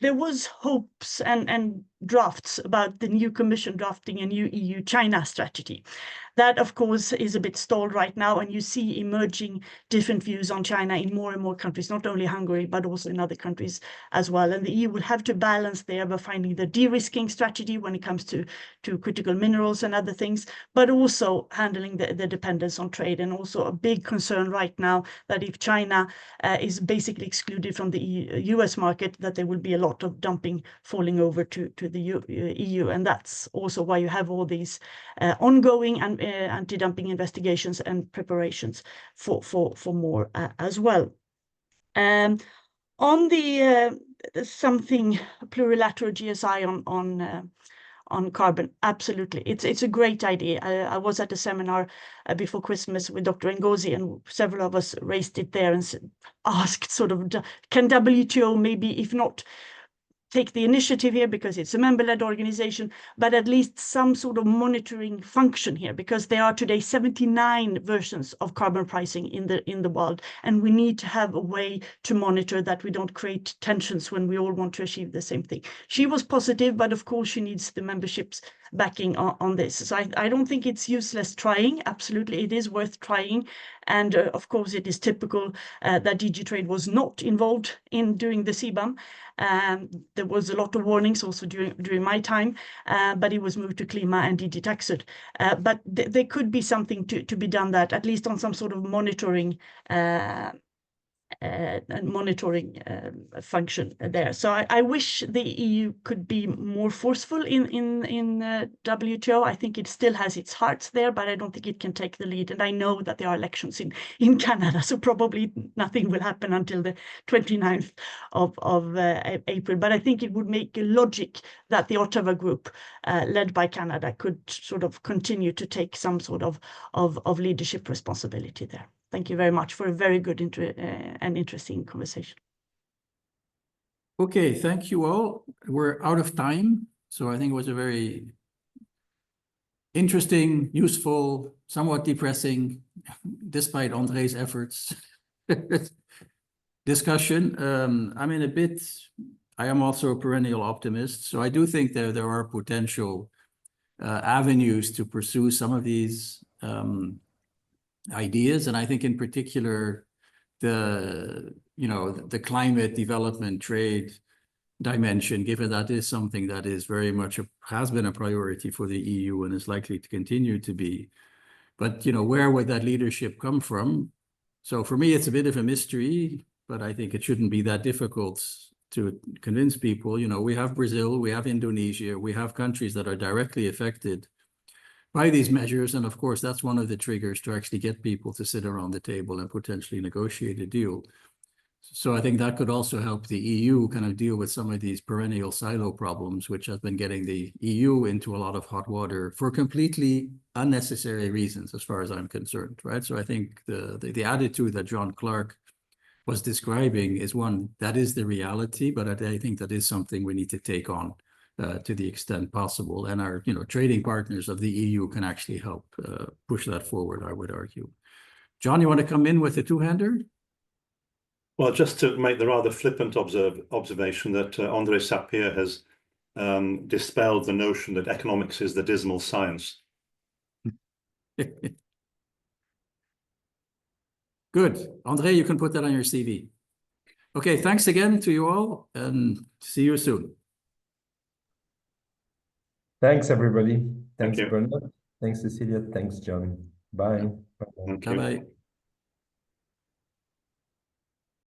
there was hopes and drafts about the new Commission drafting a new EU-China strategy. That, of course, is a bit stalled right now, and you see emerging different views on China in more and more countries, not only Hungary, but also in other countries as well. And the EU will have to balance there by finding the de-risking strategy when it comes to critical minerals and other things, but also handling the dependence on trade. And also a big concern right now that if China is basically excluded from the US market, that there will be a lot of dumping falling over to the EU. And that's also why you have all these ongoing and anti-dumping investigations and preparations for more as well. On the something plurilateral GSI on carbon, absolutely, it's a great idea. I was at a seminar before Christmas with Dr. Ngozi, and several of us raised it there and asked sort of, can WTO maybe, if not take the initiative here because it's a member-led organization, but at least some sort of monitoring function here, because there are today 79 versions of carbon pricing in the world, and we need to have a way to monitor that we don't create tensions when we all want to achieve the same thing. She was positive, but of course she needs the membership's backing on this. So I don't think it's useless trying. Absolutely, it is worth trying. And of course, it is typical that DG Trade was not involved in doing the CBAM. There was a lot of warnings also during my time, but it was moved to Klima and DG Taxud. But there could be something to be done that, at least on some sort of monitoring function there. So I wish the EU could be more forceful in WTO. I think it still has its hearts there, but I don't think it can take the lead. And I know that there are elections in Canada, so probably nothing will happen until the 29th of April. But I think it would make logic that the Ottawa group, led by Canada, could sort of continue to take some sort of leadership responsibility there. Thank you very much for a very good and interesting conversation. Okay, thank you all. We're out of time, so I think it was a very interesting, useful, somewhat depressing, despite André's efforts, discussion. I am also a perennial optimist, so I do think that there are potential avenues to pursue some of these ideas, and I think in particular the climate development trade dimension, given that is something that is very much has been a priority for the EU and is likely to continue to be. But where would that leadership come from? So for me, it's a bit of a mystery, but I think it shouldn't be that difficult to convince people. We have Brazil, we have Indonesia, we have countries that are directly affected by these measures. And of course, that's one of the triggers to actually get people to sit around the table and potentially negotiate a deal. So I think that could also help the EU kind of deal with some of these perennial silo problems, which have been getting the EU into a lot of hot water for completely unnecessary reasons, as far as I'm concerned, right? So I think the attitude that John Clark was describing is one that is the reality, but I think that is something we need to take on to the extent possible. And our trading partners of the EU can actually help push that forward, I would argue. John, you want to come in with a two-hander? Well, just to make the rather flippant observation that André Sapir has dispelled the notion that economics is the dismal science. Good. André, you can put that on your CV. Okay, thanks again to you all, and see you soon. Thanks, everybody. Thanks, Thank you. Bernard. Thanks, Cecilia. Thanks, John. Bye. Thank you. Bye-bye.